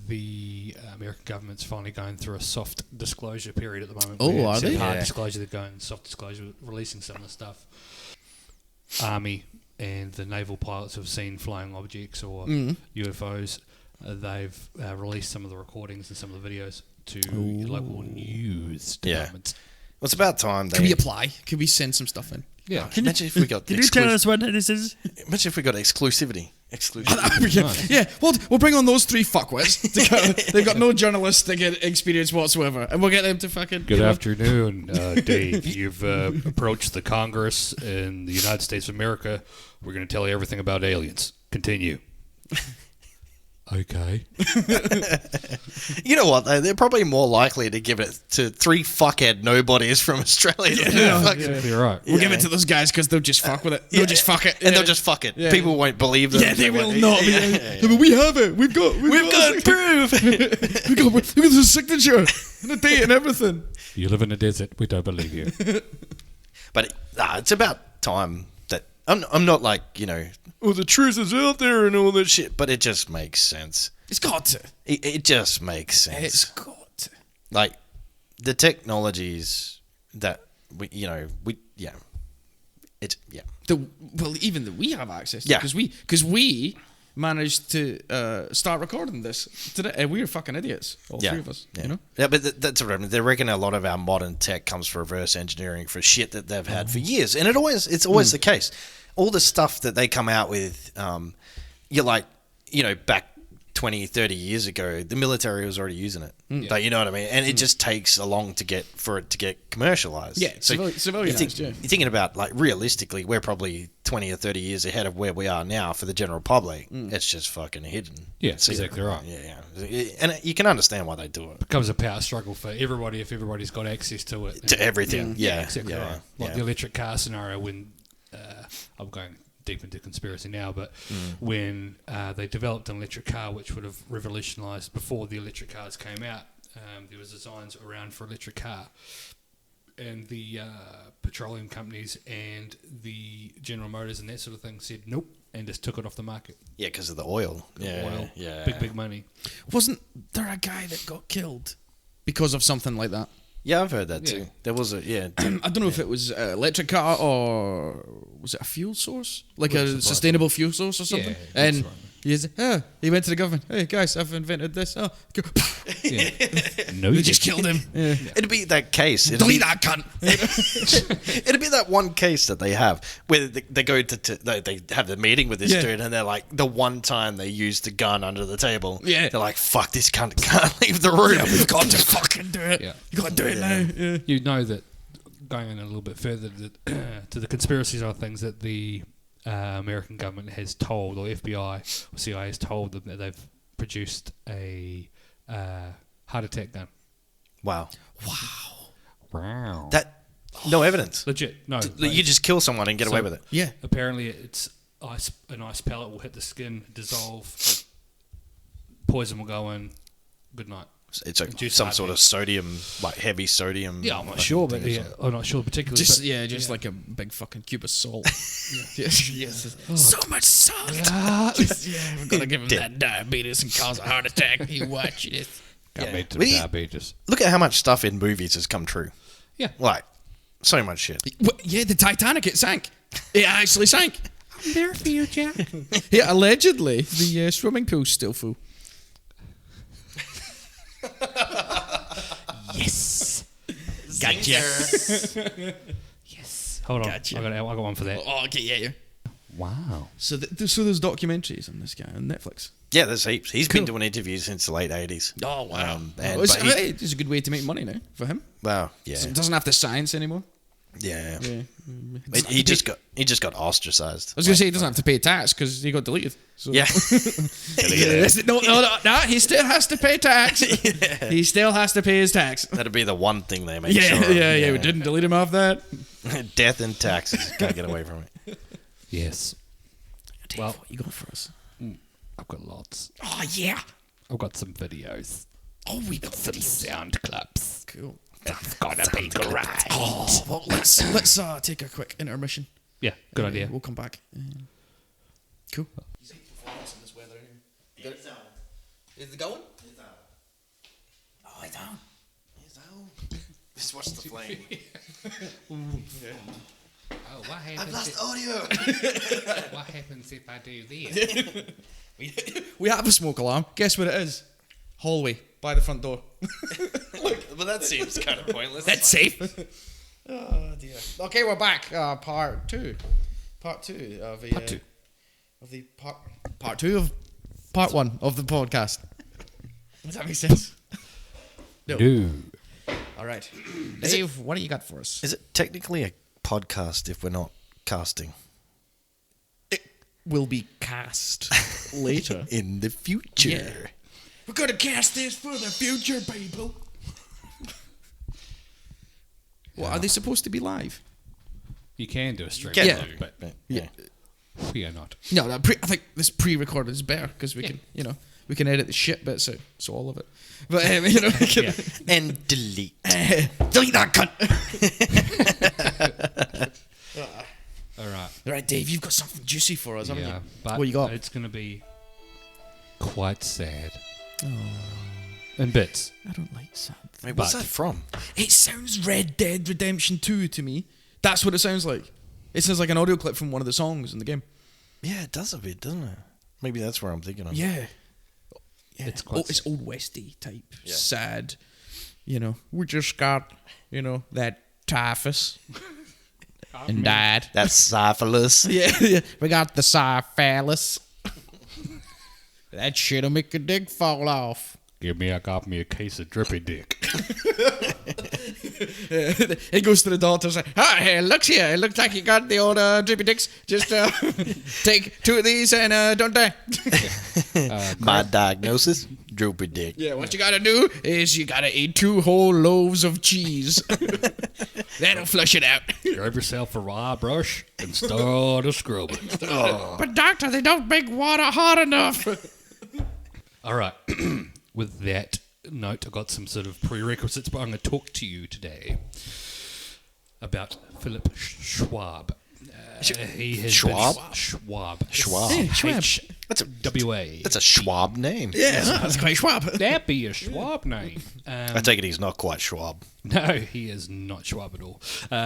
Speaker 3: the American government's finally going through a soft disclosure period at the moment.
Speaker 4: Oh, are they?
Speaker 3: Hard disclosure, they're going soft disclosure, releasing some of the stuff. Army and the naval pilots have seen flying objects or UFOs. They've released some of the recordings and some of the videos to local news departments.
Speaker 2: Well, it's about time.
Speaker 4: Can we apply? Can we send some stuff in?
Speaker 3: Yeah.
Speaker 2: Imagine if we got
Speaker 5: Can you tell us what this is?
Speaker 2: Imagine if we got exclusivity.
Speaker 4: Yeah, we'll bring on those three fuckwits. They've got no journalistic experience whatsoever, and we'll get them to fucking.
Speaker 3: Good afternoon, Dave. You've approached the Congress in the United States of America. We're going to tell you everything about aliens. Continue. Okay.
Speaker 2: You know what, though? They're probably more likely to give it to three fuckhead nobodies from Australia.
Speaker 3: You're right.
Speaker 4: We'll give it to those guys because they'll just fuck with it. They'll just fuck it.
Speaker 2: And they'll just fuck it. Yeah. People won't believe them.
Speaker 4: Yeah, they will not. But we have it. We've got
Speaker 2: proof.
Speaker 4: we got the signature and the date and everything.
Speaker 3: You live in a desert. We don't believe you.
Speaker 2: But it's about time that I'm not like, the truth is out there and all that shit, but it just makes sense.
Speaker 4: It's got to.
Speaker 2: It just makes sense.
Speaker 4: It's got to.
Speaker 2: Like, the technologies that
Speaker 4: Even that we have access to, because we managed to start recording this today, and we're fucking idiots, all three of us.
Speaker 2: Yeah, but that's what I mean. They reckon a lot of our modern tech comes from reverse engineering for shit that they've had for years, and it's always the case. All the stuff that they come out with, you're like, back 20, 30 years ago, the military was already using it. But you know what I mean? And it just takes a long for it to get commercialized.
Speaker 4: Yeah, civilianized,
Speaker 2: you're thinking about, like, realistically, we're probably 20 or 30 years ahead of where we are now for the general public. It's just fucking hidden.
Speaker 3: Yeah, exactly right.
Speaker 2: Yeah. And you can understand why they do it.
Speaker 3: It becomes a power struggle for everybody if everybody's got access to it.
Speaker 2: To everything. Yeah.
Speaker 3: Exactly right. Like the electric car scenario when... I'm going deep into conspiracy now, but when they developed an electric car which would have revolutionised before the electric cars came out, there was designs around for electric car, and the petroleum companies and the General Motors and that sort of thing said nope and just took it off the market.
Speaker 2: Yeah, because of the oil.
Speaker 3: Oil.
Speaker 2: Yeah.
Speaker 3: Big money.
Speaker 4: Wasn't there a guy that got killed because of something like that?
Speaker 2: Yeah, I've heard that too. There was I
Speaker 4: don't know if it was an electric car or was it a fuel source? Like a sustainable fuel source or something?
Speaker 3: Yeah,
Speaker 4: and he went to the government, hey guys, I've invented this. Oh,
Speaker 3: no,
Speaker 4: they just killed him. Yeah.
Speaker 2: It'd be that case.
Speaker 4: Delete that cunt.
Speaker 2: It'd be that one case that they have where they go they have the meeting with this dude, and they're like, the one time they used the gun under the table, they're like, fuck, this cunt can't leave the room.
Speaker 4: Yeah, we've got to fucking do it. Yeah. You got to do it now. Yeah.
Speaker 3: You know that, going in a little bit further to the conspiracy side of things, that the American government has told, or FBI or CIA has told them that they've produced a heart attack gun.
Speaker 2: Wow. That no evidence.
Speaker 3: Legit. No.
Speaker 2: You just kill someone and get away with it.
Speaker 4: Yeah.
Speaker 3: Apparently, it's an ice pellet will hit the skin, dissolve, poison will go in. Good night.
Speaker 2: It's
Speaker 3: Juice
Speaker 2: some
Speaker 3: hard
Speaker 2: sort
Speaker 3: meat.
Speaker 2: of sodium, like heavy sodium.
Speaker 3: Yeah, I'm not
Speaker 2: fucking
Speaker 3: sure, but
Speaker 2: thing or
Speaker 3: yeah,
Speaker 2: something.
Speaker 3: I'm not sure particularly.
Speaker 4: Just
Speaker 3: but,
Speaker 4: like a big fucking cube of salt. Yes. So much salt. We're gonna give him that diabetes and cause a heart attack. You watch this.
Speaker 3: Got me to
Speaker 2: We-
Speaker 3: diabetes.
Speaker 2: Look at how much stuff in movies has come true.
Speaker 3: Yeah.
Speaker 2: Like, so much shit.
Speaker 4: Yeah, the Titanic, it sank. It actually sank.
Speaker 3: I'm there for you, Jack.
Speaker 4: Yeah, allegedly the swimming pool's still full.
Speaker 3: Yes.
Speaker 4: Gotcha.
Speaker 3: Yes. Hold on.
Speaker 4: Gotcha.
Speaker 3: I got one for that.
Speaker 4: Oh, okay, yeah.
Speaker 3: Wow.
Speaker 4: So there's documentaries on this guy on Netflix.
Speaker 2: Yeah, there's heaps. He's been doing interviews since the late 80s.
Speaker 4: Oh wow!
Speaker 2: And,
Speaker 4: It's,
Speaker 2: but he-
Speaker 4: hey, it's a good way to make money now for him.
Speaker 2: well, yeah.
Speaker 4: So it doesn't have the science anymore.
Speaker 2: Yeah.
Speaker 4: Yeah.
Speaker 2: He just got ostracized.
Speaker 4: I was gonna say he doesn't have to pay tax because he got deleted. So.
Speaker 2: Yeah.
Speaker 4: No, he still has to pay tax. He still has to pay his tax.
Speaker 2: That'd be the one thing they make
Speaker 4: Yeah,
Speaker 2: sure of.
Speaker 4: yeah. We didn't delete him off that.
Speaker 2: Death and taxes. Can't get away from it.
Speaker 3: Yes.
Speaker 4: Dave,
Speaker 3: Well-
Speaker 4: what you got for us?
Speaker 3: I've got lots.
Speaker 4: Oh yeah.
Speaker 3: I've got some videos.
Speaker 4: Oh, we got
Speaker 3: Some sound clips.
Speaker 4: cool.
Speaker 3: That's gonna be great.
Speaker 4: Oh, well, let's take a quick intermission.
Speaker 3: Yeah, good idea.
Speaker 4: We'll come back. Cool.
Speaker 5: Is it going?
Speaker 4: Oh, it's on.
Speaker 2: Just watch the flame.
Speaker 3: Oh, what happens?
Speaker 2: I've lost audio.
Speaker 3: What happens if I do this?
Speaker 4: We have a smoke alarm. Guess what it is? Hallway by the front door.
Speaker 2: But that seems kind of pointless.
Speaker 4: That's safe. Oh dear. Okay, we're back. Part two of the part two of part one of the podcast. Does that make sense? No. All right, Dave. What do you got for us?
Speaker 2: Is it technically a podcast if we're not casting?
Speaker 4: Will be cast later.
Speaker 2: In the future.
Speaker 4: Yeah. We're gonna cast this for the future, people. Well, are they supposed to be live?
Speaker 3: You can do a stream,
Speaker 2: Get
Speaker 4: Yeah.
Speaker 3: live, but
Speaker 2: Yeah.
Speaker 3: we are not.
Speaker 4: No, I think this pre-recorded is better because we can, we can edit the shit bits out, so all of it. But we can,
Speaker 3: Yeah.
Speaker 2: And delete.
Speaker 4: delete that cunt.
Speaker 3: All right.
Speaker 4: All right, Dave, you've got something juicy for us, haven't
Speaker 3: Yeah,
Speaker 4: you?
Speaker 3: but
Speaker 4: What you got?
Speaker 3: it's going to be quite sad. In bits.
Speaker 4: I don't like sad.
Speaker 2: Wait, what's
Speaker 3: But-
Speaker 2: that from?
Speaker 4: It sounds Red Dead Redemption 2 to me. That's what it sounds like. It sounds like an audio clip from one of the songs in the game.
Speaker 2: Yeah, it does a bit, doesn't it? Maybe that's where I'm thinking of.
Speaker 4: Yeah.
Speaker 3: It's quite
Speaker 4: It's old westy type, sad. We just got, that typhus and died.
Speaker 2: That's syphilis.
Speaker 4: Yeah, we got the syphilis. That shit'll make your dick fall off.
Speaker 3: Got me a case of drippy dick.
Speaker 4: He goes to the doctor and says, "Hey, looks here. It looks like you got the old drippy dicks. Just take 2 of these and don't die."
Speaker 2: My diagnosis, droopy dick.
Speaker 4: Yeah, what you gotta do is you gotta eat 2 whole loaves of cheese. That'll flush it out.
Speaker 3: Grab yourself a raw brush and start a scrubbing.
Speaker 4: But doctor, they don't make water hot enough.
Speaker 3: All right. With that note, I got some sort of prerequisites, but I'm going to talk to you today about Philip Schwab. He has
Speaker 2: Schwab?
Speaker 3: been, Schwab.
Speaker 2: Schwab. That's a
Speaker 3: W-A.
Speaker 2: That's a Schwab name.
Speaker 4: Yeah, that's quite Schwab.
Speaker 3: That'd be a Schwab name.
Speaker 2: I take it he's not quite Schwab.
Speaker 3: No, he is not Schwab at all.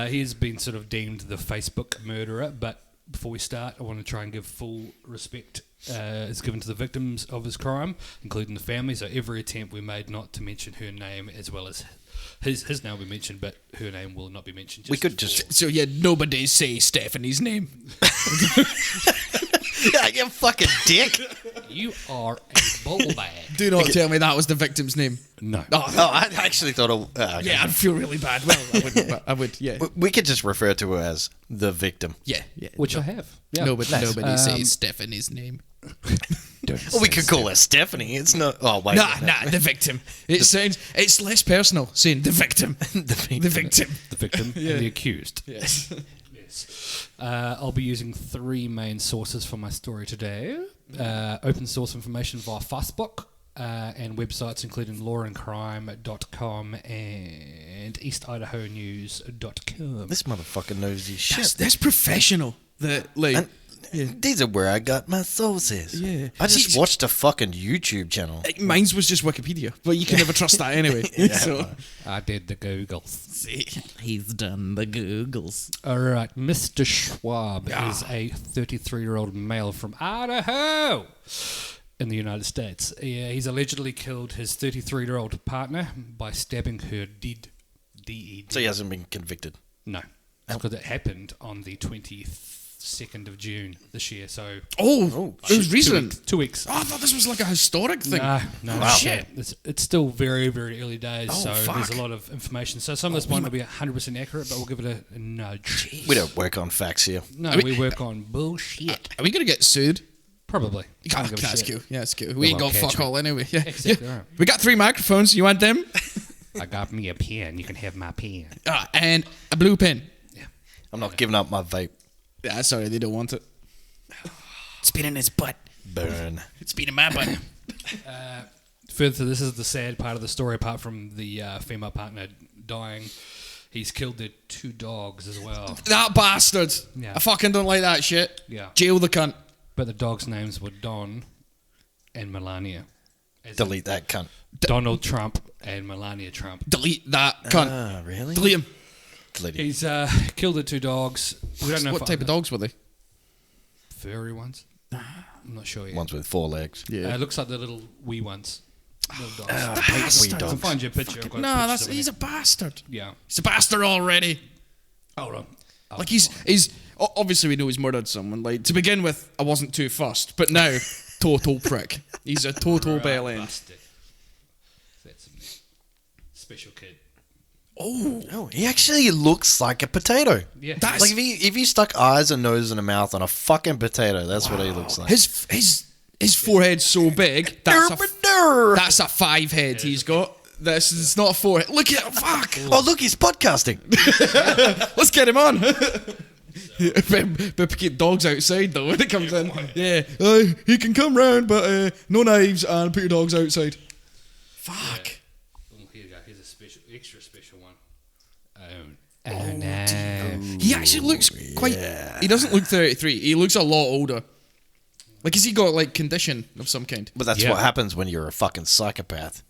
Speaker 3: He has been sort of deemed the Facebook murderer, but before we start, I want to try and give full respect is given to the victims of his crime, including the family. So every attempt we made not to mention her name as well as his name will be mentioned, but her name will not be mentioned.
Speaker 2: We could just...
Speaker 4: So yeah, nobody say Stephanie's name.
Speaker 2: Yeah, you fucking dick.
Speaker 3: You are a bull bag.
Speaker 4: Do not tell me that was the victim's name.
Speaker 3: No.
Speaker 4: Oh,
Speaker 2: Oh, I actually thought... Okay.
Speaker 4: yeah, I'd feel really bad. Well, I would, yeah.
Speaker 2: We could just refer to her as the victim.
Speaker 4: Yeah.
Speaker 3: Which I have. Yeah.
Speaker 4: Nobody says Stephanie's name.
Speaker 2: Or we could call her Stephanie. It's not... Oh, wait.
Speaker 4: Nah, the victim. It's less personal saying the victim.
Speaker 2: The victim.
Speaker 3: The victim and the accused.
Speaker 4: Yes.
Speaker 3: Yes. I'll be using 3 main sources for my story today. Open source information via Facebook, and websites including lawandcrime.com and eastidahonews.com.
Speaker 2: This motherfucker knows his shit.
Speaker 4: That's professional.
Speaker 2: And these are where I got my sources.
Speaker 4: Yeah.
Speaker 2: I just watched a fucking YouTube channel.
Speaker 4: Mine was just Wikipedia, but you can never trust that anyway. So.
Speaker 3: I did the Googles.
Speaker 4: See, he's done the Googles.
Speaker 3: All right, Mr. Schwab is a 33-year-old male from Idaho in the United States. Yeah, he's allegedly killed his 33-year-old partner by stabbing her dead. D-E-D.
Speaker 2: So he hasn't been convicted.
Speaker 3: No, because it happened on the 22nd of June this year. So
Speaker 4: it was recent.
Speaker 3: 2 weeks.
Speaker 4: Oh, I thought this was like a historic thing.
Speaker 3: No,
Speaker 2: Wow.
Speaker 3: shit. It's still very, very early days, so
Speaker 4: fuck.
Speaker 3: there's a lot of information. So some of this might not be 100% accurate, but we'll give it a nudge.
Speaker 2: We don't work on facts here.
Speaker 3: No, we work on bullshit.
Speaker 4: Are we going to get sued?
Speaker 3: Probably. I don't
Speaker 4: Oh,
Speaker 3: give a
Speaker 4: that's
Speaker 3: shit.
Speaker 4: cool. Yeah, that's cool. We ain't
Speaker 3: Well,
Speaker 4: got
Speaker 3: I'll
Speaker 4: fuck
Speaker 3: catch
Speaker 4: all anyway. Yeah.
Speaker 3: Exactly
Speaker 4: Yeah.
Speaker 3: right.
Speaker 4: We got 3 microphones. You want them?
Speaker 3: I got me a pen. You can have my pen.
Speaker 4: And a blue pen.
Speaker 2: I'm not giving up my vape.
Speaker 4: Yeah, sorry, they don't want it. It's been in his butt.
Speaker 2: Burn.
Speaker 4: It's been in my butt.
Speaker 3: Further, this is the sad part of the story. Apart from the female partner dying, he's killed their 2 dogs as well.
Speaker 4: That bastard.
Speaker 3: Yeah.
Speaker 4: I fucking don't like that shit.
Speaker 3: Yeah.
Speaker 4: Jail the cunt.
Speaker 3: But the dogs' names were Don and Melania. As
Speaker 2: Delete that cunt.
Speaker 3: Donald Trump and Melania Trump.
Speaker 4: Delete that cunt.
Speaker 2: Really?
Speaker 4: Delete him.
Speaker 2: Delete it.
Speaker 3: He's killed the 2 dogs. We don't know
Speaker 4: What type of dogs were they?
Speaker 3: furry ones. I'm not sure yet.
Speaker 2: Ones with 4 legs.
Speaker 3: It looks like the little wee ones. Little dogs.
Speaker 2: I hate wee
Speaker 3: I can
Speaker 2: dogs.
Speaker 3: find you a picture. I've got
Speaker 4: No,
Speaker 3: pictures
Speaker 4: that's
Speaker 3: of it
Speaker 4: he's
Speaker 3: here.
Speaker 4: a bastard.
Speaker 3: Yeah.
Speaker 4: He's a bastard already.
Speaker 3: Hold on.
Speaker 4: Like he's obviously we know he's murdered someone. Like to begin with, I wasn't too fussed, but now total prick. He's a total bell end.
Speaker 3: Busted. That's a special kid.
Speaker 2: Oh, he actually looks like a potato.
Speaker 3: Yeah.
Speaker 4: That's
Speaker 2: Like if you stuck eyes and nose and a mouth on a fucking potato, that's what he looks like.
Speaker 4: his forehead's so big. That's a 5 head he's got. It's not a 4 head. Look at fuck.
Speaker 2: Oh, look, he's podcasting.
Speaker 4: Let's get him on. But keep dogs outside though when it comes in. Yeah, he can come round, but no knives and put your dogs outside. Fuck.
Speaker 3: Oh, here you go. Here's a extra special one. Oh no.
Speaker 4: He actually looks quite. He doesn't look 33. He looks a lot older. Like, has he got like condition of some kind?
Speaker 2: But that's what happens when you're a fucking psychopath.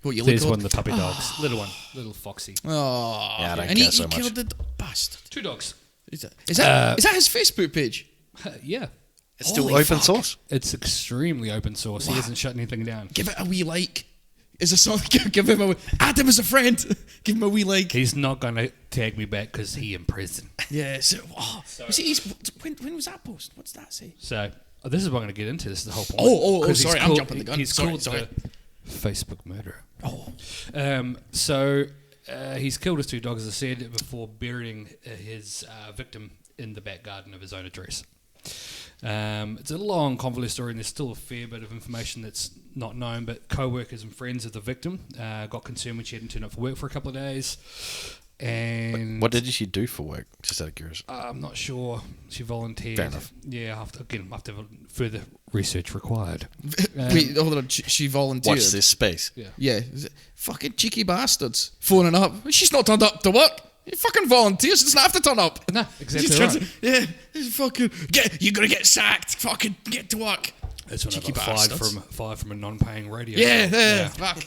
Speaker 4: What you
Speaker 3: There's
Speaker 4: look
Speaker 3: one of the puppy dogs. Little one. Little foxy.
Speaker 4: Oh,
Speaker 2: Yeah, I don't
Speaker 4: and
Speaker 2: care
Speaker 4: he
Speaker 2: so much.
Speaker 4: killed the bastard.
Speaker 3: 2 dogs.
Speaker 4: Is that his Facebook page?
Speaker 3: Yeah.
Speaker 2: It's still
Speaker 4: Holy
Speaker 2: open
Speaker 4: fuck.
Speaker 2: source.
Speaker 3: It's extremely open source. He hasn't shut anything down.
Speaker 4: Give it a wee like. Is there something? Give him a. Add him as a friend. Give him a wee like.
Speaker 3: He's not going to tag me back because he in prison.
Speaker 4: Yeah. So, when was that post? What's that say?
Speaker 3: So this is what I'm going to get into. This is the whole point.
Speaker 4: Oh,
Speaker 3: 'Cause he's
Speaker 4: sorry, I'm
Speaker 3: called-
Speaker 4: jumping the gun.
Speaker 3: He's
Speaker 4: Sorry,
Speaker 3: called
Speaker 4: sorry.
Speaker 3: the Facebook murderer. So he's killed his 2 dogs, as I said, before burying his victim in the back garden of his own address. It's a long, convoluted story, and there's still a fair bit of information that's not known, but co-workers and friends of the victim got concerned when she hadn't turned up for work for a couple of days. And
Speaker 2: What did she do for work? Just out of curiosity.
Speaker 3: I'm not sure. She volunteered.
Speaker 2: Fair enough.
Speaker 3: Yeah, I have to have further research required.
Speaker 4: Wait, hold on. She volunteered.
Speaker 2: Watch this space.
Speaker 3: Yeah.
Speaker 4: Yeah. Is it fucking cheeky bastards phoning up. She's not turned up to work. You fucking volunteers. She doesn't have to turn up.
Speaker 3: No, exactly
Speaker 4: She's
Speaker 3: right.
Speaker 4: trying to- yeah. It's fucking. You're gonna get sacked. Fucking get to work.
Speaker 3: That's when
Speaker 4: Cheeky
Speaker 3: I got
Speaker 4: bastards.
Speaker 3: fired from a non-paying radio.
Speaker 4: Yeah.
Speaker 3: show.
Speaker 4: Yeah. Fuck.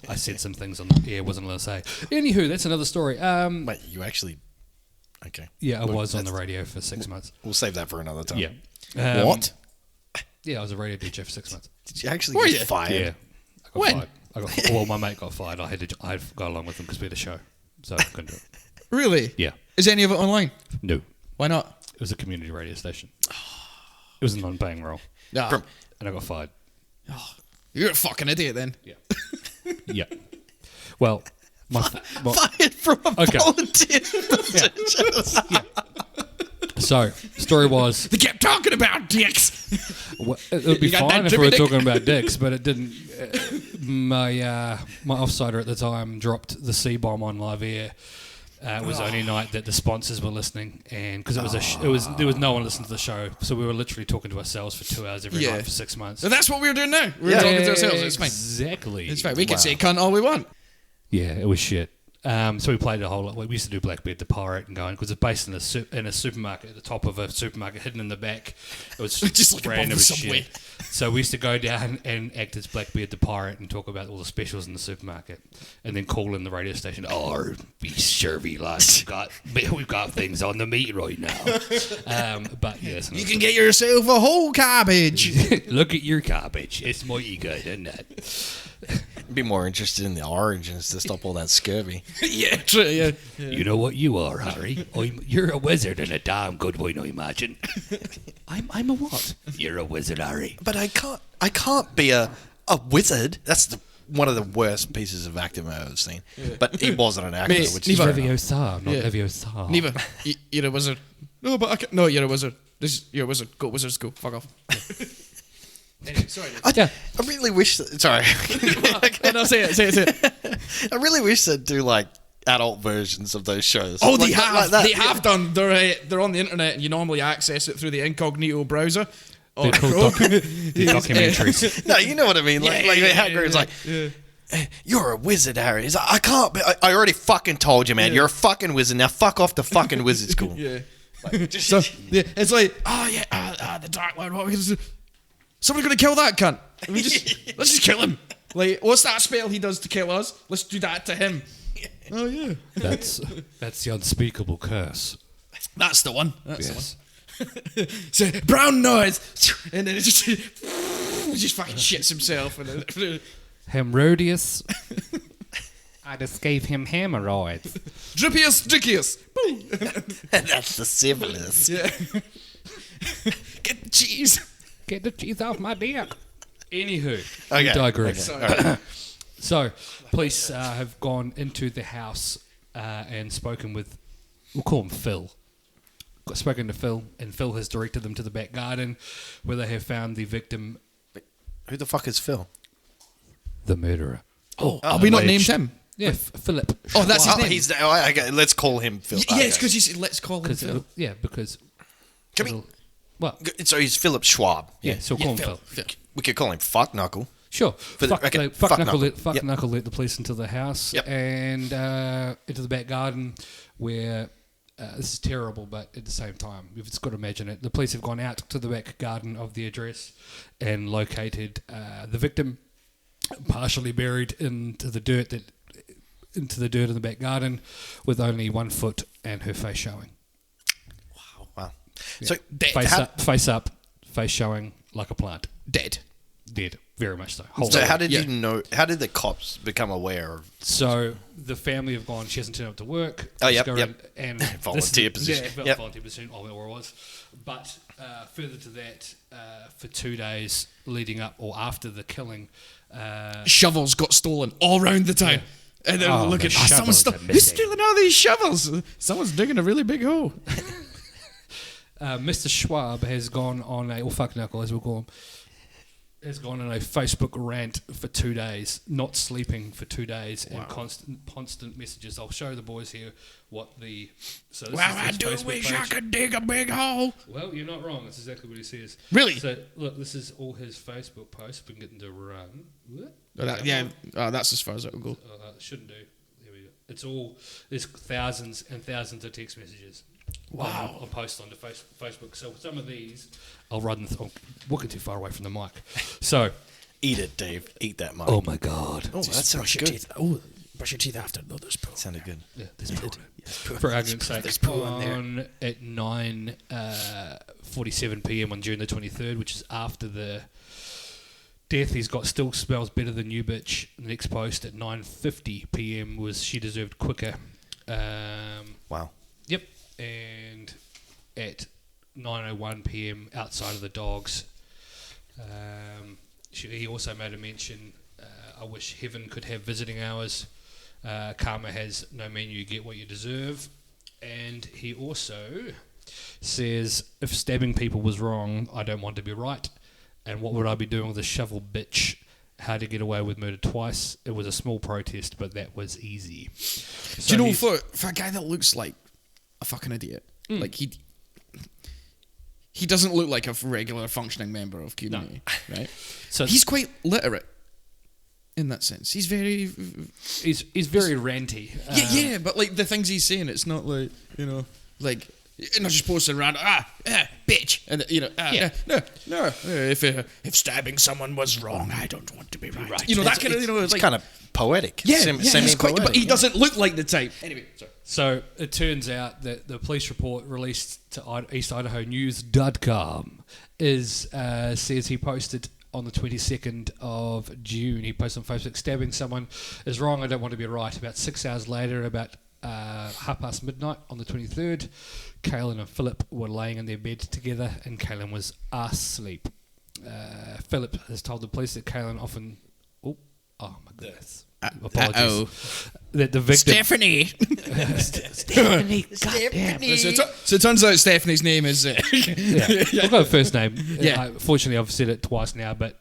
Speaker 3: I said some things on the air wasn't allowed to say. Anywho, that's another story.
Speaker 2: Wait, you actually... Okay.
Speaker 3: Yeah, I
Speaker 2: Look,
Speaker 3: was on the
Speaker 2: that's-
Speaker 3: radio for 6 months.
Speaker 2: We'll save that for another time.
Speaker 3: Yeah.
Speaker 2: What?
Speaker 3: Yeah, I was a radio DJ for 6 months.
Speaker 2: Did you actually
Speaker 4: Were
Speaker 2: get
Speaker 4: you?
Speaker 2: fired?
Speaker 3: Yeah. I got
Speaker 4: When?
Speaker 3: fired. Well, my mate got fired. I had to go along with him because we had a show. So I couldn't do it.
Speaker 4: Really?
Speaker 3: Yeah.
Speaker 4: Is any of it online?
Speaker 3: No.
Speaker 4: Why not?
Speaker 3: It was a community radio station. It was a non-paying role.
Speaker 4: Yeah.
Speaker 3: And I got fired.
Speaker 4: You're a fucking idiot then.
Speaker 3: Yeah. Yeah. Well,
Speaker 2: Fired from a
Speaker 3: Okay.
Speaker 2: volunteer position.
Speaker 3: so story was
Speaker 4: They kept talking about dicks.
Speaker 3: well, it would be
Speaker 4: You got
Speaker 3: fine
Speaker 4: that
Speaker 3: if we were
Speaker 4: drippy dick?
Speaker 3: talking about dicks, but it didn't. My offsider at the time dropped the C-bomb on live air. It was the only night that the sponsors were listening, and because there was no one listening to the show, so we were literally talking to ourselves for 2 hours every night for 6 months.
Speaker 4: And that's what we were doing now. We're talking to ourselves. It's fine.
Speaker 3: Exactly.
Speaker 4: It's fine. We can say cunt all we want.
Speaker 3: Yeah, it was shit. So we played a whole lot. We used to do Blackbeard the Pirate and going because it's based in a supermarket at the top of a supermarket, hidden in the back. It was
Speaker 4: Just like
Speaker 3: random
Speaker 4: above the
Speaker 3: as
Speaker 4: subway.
Speaker 3: shit. So we used to go down and act as Blackbeard the Pirate and talk about all the specials in the supermarket, and then call in the radio station. Oh, be survey lads, we've got things on the meat right now. But yes,
Speaker 4: You can get yourself a whole cabbage.
Speaker 3: look at your cabbage. It's mighty good, isn't it?
Speaker 2: I'd be more interested in the origins to stop all that scurvy.
Speaker 4: Yeah, true. Yeah.
Speaker 3: You know what you are, Harry? You're a wizard and a damn good one, I imagine. I'm a what? You're a wizard, Harry.
Speaker 2: But I can't be a wizard. That's one of the worst pieces of acting I've ever seen. Yeah. But he wasn't an actor,
Speaker 4: Mate,
Speaker 2: which is
Speaker 4: neither.
Speaker 3: Leviosa, not Leviosa.
Speaker 4: Neither. You're a wizard. No, but I can't. No, you're a wizard. You're a wizard. Go wizard school. Fuck off. Anyway, sorry.
Speaker 2: I really wish that, sorry.
Speaker 4: No, say it.
Speaker 2: I really wish they'd do like adult versions of those shows.
Speaker 4: Oh,
Speaker 2: Like-
Speaker 4: they have.
Speaker 2: like that.
Speaker 4: They have done. They're on the internet, and you normally access it through the incognito browser.
Speaker 3: They're called documentaries.
Speaker 2: No, you know what I mean. Like the hacker is like, you're a wizard, Harry. He's like, I can't be. I already fucking told you, man. You're a fucking wizard. Now fuck off to fucking wizard school.
Speaker 4: Yeah. So yeah, it's like, the Dark Lord. What are we gonna do? Somebody's gonna kill that cunt. Let's just kill him. Like, what's that spell he does to kill us? Let's do that to him. Oh yeah.
Speaker 3: That's the unspeakable curse.
Speaker 4: That's the one. That's
Speaker 3: Yes.
Speaker 4: the one. So brown noise, and then it just fucking shits himself. And then,
Speaker 3: Herodias. I just gave him hemorrhoids.
Speaker 4: drippiest, dickiest. Boom.
Speaker 2: That's the syphilis.
Speaker 4: Yeah. Get the cheese.
Speaker 3: Get the cheese off my dick. Anywho,
Speaker 2: Okay.
Speaker 3: we digress.
Speaker 4: Sorry.
Speaker 3: So, police have gone into the house and spoken with, we'll call him Phil. Spoken to Phil, and Phil has directed them to the back garden where they have found the victim,
Speaker 2: Who the fuck is Phil?
Speaker 3: the murderer.
Speaker 4: Have we not named him?
Speaker 3: Yeah, Philip.
Speaker 4: Oh, that's his
Speaker 2: Oh,
Speaker 4: name.
Speaker 2: okay, let's call him Phil.
Speaker 4: Yeah, it's
Speaker 2: Okay.
Speaker 4: because you said let's call him Phil.
Speaker 3: Because...
Speaker 2: Can we-
Speaker 3: it'll- Well,
Speaker 2: So he's Philip Schwab.
Speaker 3: yeah, so we'll call him Phil.
Speaker 2: We could call him Fuck Knuckle.
Speaker 3: Sure.
Speaker 2: the
Speaker 3: Fuck,
Speaker 2: record,
Speaker 3: fuck
Speaker 2: fuck
Speaker 3: Knuckle,
Speaker 2: Knuckle. Yep.
Speaker 3: Knuckle let the police into the house
Speaker 2: Yep.
Speaker 3: and into the back garden where this is terrible, but at the same time, you've just got to imagine it. The police have gone out to the back garden of the address and located the victim partially buried into the dirt in the back garden with only 1 foot and her face showing.
Speaker 2: Wow. So
Speaker 3: Face up, face showing like a plant.
Speaker 4: Dead.
Speaker 3: Dead. Very much so.
Speaker 2: So how did you know? How did the cops become aware of?
Speaker 3: So the family have gone. She hasn't turned up to work.
Speaker 2: Oh, yep,
Speaker 3: Let's go
Speaker 2: yep.
Speaker 3: around And
Speaker 2: Volunteer position.
Speaker 3: Yeah,
Speaker 2: Yep.
Speaker 3: volunteer position. Or it was. But further to that, for 2 days leading up or after the killing,
Speaker 4: Shovels got stolen all around the town. And they're
Speaker 3: Oh,
Speaker 4: looking,
Speaker 3: the
Speaker 4: someone's
Speaker 3: shovels are
Speaker 4: who's
Speaker 3: missing.
Speaker 4: stealing all these shovels? Someone's digging a really big hole.
Speaker 3: Mr. Schwab has gone on a, or fuck knuckle as we'll call him, has gone on a Facebook rant for 2 days, not sleeping for 2 days, and constant messages. I'll show the boys here what the. So this
Speaker 4: Well,
Speaker 3: is
Speaker 4: I
Speaker 3: his
Speaker 4: do
Speaker 3: Facebook
Speaker 4: wish I
Speaker 3: page.
Speaker 4: could dig a big hole.
Speaker 3: Well, you're not wrong. That's exactly what he says.
Speaker 4: Really?
Speaker 3: So look, this is all his Facebook posts. If we can get them to run. What?
Speaker 4: That's as far as it will go.
Speaker 3: Shouldn't do. There we go. It's all. There's thousands and thousands of text messages.
Speaker 4: Wow.
Speaker 3: I'll post onto Facebook. So some of these, I'll run. I'm walking too far away from the mic. So,
Speaker 2: Eat it, Dave. Eat that mic.
Speaker 3: oh my god.
Speaker 2: Oh, that sounds good.
Speaker 4: Brush your teeth after. No, there's poo.
Speaker 2: Sounded good.
Speaker 3: Yeah, there's poo. For argument's sake,
Speaker 2: There's poo in there.
Speaker 3: on at 9:47 p.m. on June the 23rd, which is after the death, he's got still smells better than you, bitch. The next post at 9:50 p.m. was she deserved quicker.
Speaker 2: Wow.
Speaker 3: Yep, and at 9:01 p.m. outside of the dogs, he also made a mention. I wish heaven could have visiting hours. Karma has no menu. You get what you deserve. And he also says, if stabbing people was wrong, I don't want to be right. And what would I be doing with a shovel, bitch? how to get away with murder twice. It was a small protest, but that was easy.
Speaker 4: Do you know, for a guy that looks like a fucking idiot, like he doesn't look like a regular functioning member of community, right?
Speaker 3: So
Speaker 4: he's quite literate in that sense. He's very
Speaker 3: ranty.
Speaker 4: Yeah, but like the things he's saying, it's not like, you know, like you're not just posting around, bitch, and you know, no. If stabbing someone was wrong, I don't want to be right. You know, that kind of, you know,
Speaker 2: it's
Speaker 4: like
Speaker 2: kind of poetic.
Speaker 4: Yeah, he's quite, but he doesn't look like the type. Anyway, sorry.
Speaker 3: So it turns out that the police report released to EastIdahoNews.com says he posted on the 22nd of June. He posted on Facebook, stabbing someone is wrong, I don't want to be right. About 6 hours later, about midnight on the 23rd, Kaylin and Philip were laying in their bed together and Kaylin was asleep. Philip has told the police that Kaylin often... Oh my goodness. Apologies. That the victim...
Speaker 4: Stephanie!
Speaker 3: Stephanie!
Speaker 4: So it turns out Stephanie's name is...
Speaker 3: I've got a first name. Fortunately, I've said it twice now, but...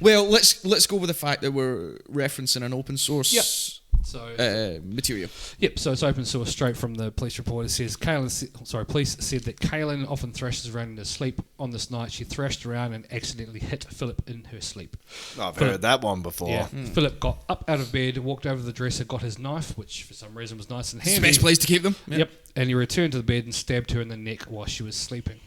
Speaker 4: Well, let's go with the fact that we're referencing an open source material.
Speaker 3: Yep, so it's open source straight from the police report. It says police said that Kaylin often thrashes around in her sleep. On this night, she thrashed around and accidentally hit Philip in her sleep.
Speaker 2: I've heard that one before.
Speaker 3: Yeah. Philip got up out of bed, walked over to the dresser, got his knife, which for some reason was nice and handy.
Speaker 4: It's the best place to keep them.
Speaker 3: Yep, and he returned to the bed and stabbed her in the neck while she was sleeping.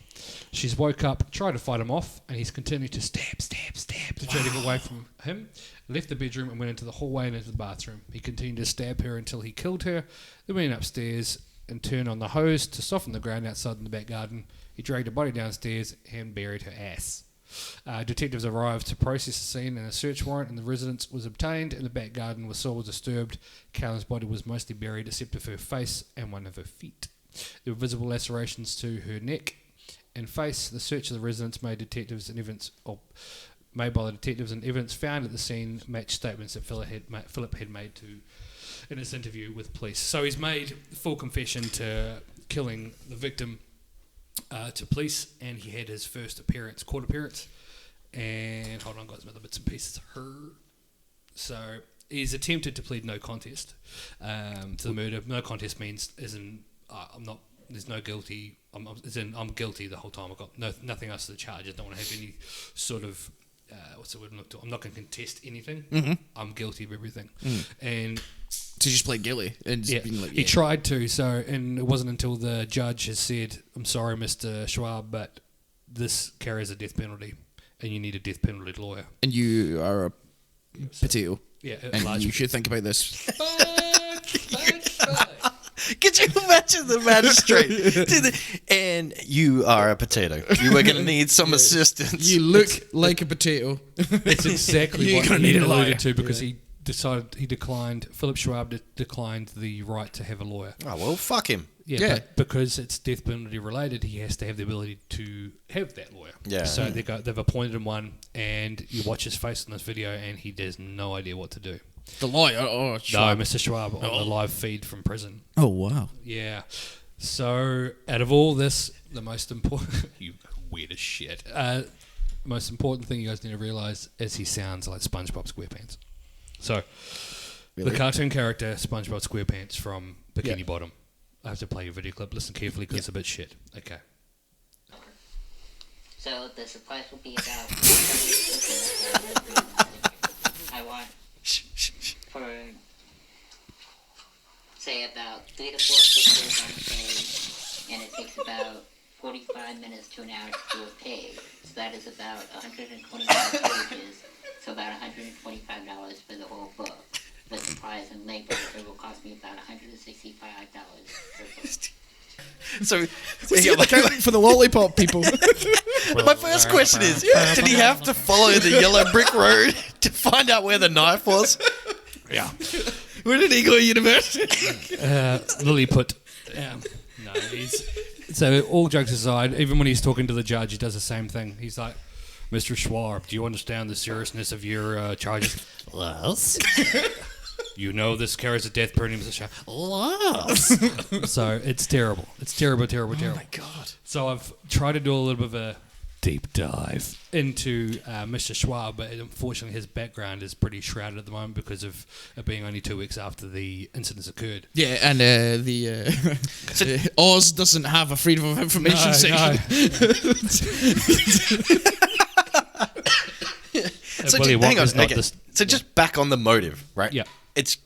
Speaker 3: She's woke up, tried to fight him off, and he's continued to stab to try to get away from him. Left the bedroom and went into the hallway and into the bathroom. He continued to stab her until he killed her. Then went upstairs and turned on the hose to soften the ground outside in the back garden. He dragged her body downstairs and buried her ass. Detectives arrived to process the scene and a search warrant in the residence was obtained and the back garden was soil disturbed. Kalen's body was mostly buried except for her face and one of her feet. There were visible lacerations to her neck and face. The search of the residence made by the detectives and evidence found at the scene matched statements that Philip had made in his interview with police. So he's made full confession to killing the victim to police, and he had his first court appearance. And hold on, got some other bits and pieces. So he's attempted to plead no contest to the murder. No contest means as in I'm not. There's no guilty. I'm guilty the whole time. I've got nothing else to the charge. I don't want to have any sort of what's the word I'm not going to contest anything. Mm-hmm. I'm guilty of everything. And
Speaker 4: so you just plead guilty. And
Speaker 3: he tried to. So and it wasn't until the judge has said, "I'm sorry, Mr. Schwab, but this carries a death penalty, and you need a death penalty lawyer."
Speaker 4: And you are a potato.
Speaker 3: Yeah,
Speaker 4: and you should think about this.
Speaker 2: Could you imagine the magistrate? And you are a potato. You are going to need some assistance.
Speaker 4: You look like a potato.
Speaker 3: It's exactly what he alluded to because Philip Schwab declined the right to have a lawyer.
Speaker 2: Oh, well, fuck him.
Speaker 3: Yeah. But because it's death penalty related, he has to have the ability to have that lawyer.
Speaker 2: Yeah.
Speaker 3: So they've appointed him one, and you watch his face in this video, and he has no idea what to do.
Speaker 4: The lawyer? Oh, Schwab.
Speaker 3: No, Mr. Schwab on the live feed from prison.
Speaker 4: Oh, wow.
Speaker 3: Yeah. So, out of all this, the most important... you weird as shit. Most important thing you guys need to realise is he sounds like SpongeBob SquarePants. So, the cartoon character SpongeBob SquarePants from Bikini Bottom. I have to play your video clip. Listen carefully because it's a bit shit. Okay.
Speaker 5: So, the supplies will be about... I want... for, say, about 3 to 4 pictures on the page, and it takes about 45 minutes to an hour to do a page. So that is about 125 pages, so about $125 for the whole book. The supplies and labor, it will cost me about $165 per book.
Speaker 2: So
Speaker 4: for the lollipop people.
Speaker 2: My first question is, did he have to follow the yellow brick road to find out where the knife was?
Speaker 3: Yeah.
Speaker 4: Where did he go to university?
Speaker 3: Lilliput. No, so all jokes aside, even when he's talking to the judge, he does the same thing. He's like, Mr. Schwab, do you understand the seriousness of your charges? Yes. You know this carries a death penalty, Mr. Schwab. Yes. So it's terrible. It's terrible.
Speaker 2: Oh my God.
Speaker 3: So I've tried to do a little bit of deep dive into Mr. Schwab, but unfortunately his background is pretty shrouded at the moment because of it being only 2 weeks after the incidents occurred.
Speaker 4: Yeah, and Oz doesn't have a freedom of information section.
Speaker 2: So
Speaker 3: Willy
Speaker 2: hang on,
Speaker 3: Wonka's not
Speaker 2: okay.
Speaker 3: this-
Speaker 2: So just back on the motive, right?
Speaker 3: Yeah.
Speaker 2: It's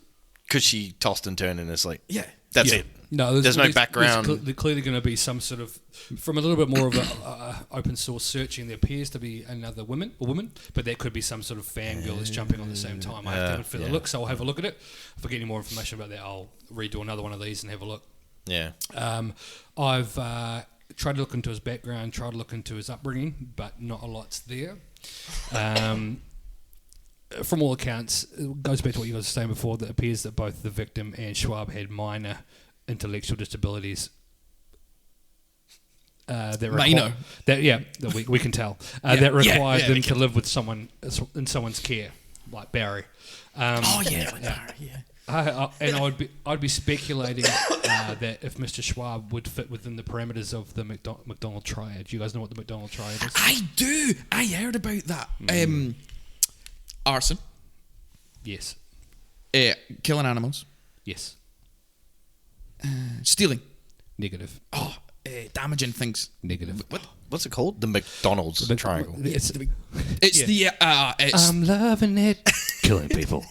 Speaker 2: because she tossed and turned and it's like,
Speaker 4: Yeah.
Speaker 2: that's
Speaker 3: Yeah.
Speaker 2: it.
Speaker 3: No,
Speaker 2: There's no background.
Speaker 3: There's clearly going to be some sort of, from a little bit more of a open source searching, there appears to be another woman, but there could be some sort of fangirl that's jumping on at the same time. I haven't further look, so I'll have a look at it. If I get any more information about that, I'll redo another one of these and have a look.
Speaker 2: Yeah.
Speaker 3: I've tried to look into his background, tried to look into his upbringing, but not a lot's there. From all accounts, it goes back to what you guys were saying before, that it appears that both the victim and Schwab had minor intellectual disabilities.
Speaker 4: Minor?
Speaker 3: That we can tell. That required them to live with someone in someone's care, like Barry.
Speaker 4: Barry,
Speaker 3: I'd be speculating that if Mr. Schwab would fit within the parameters of the McDonald triad. Do you guys know what the McDonald triad is?
Speaker 4: I do. I heard about that. Arson.
Speaker 3: Yes.
Speaker 4: Killing animals.
Speaker 3: Yes.
Speaker 4: Stealing.
Speaker 3: Negative.
Speaker 4: Damaging things.
Speaker 3: Negative.
Speaker 2: What's it called? The McDonald's triangle.
Speaker 3: It's
Speaker 4: I'm
Speaker 3: loving it. Killing people.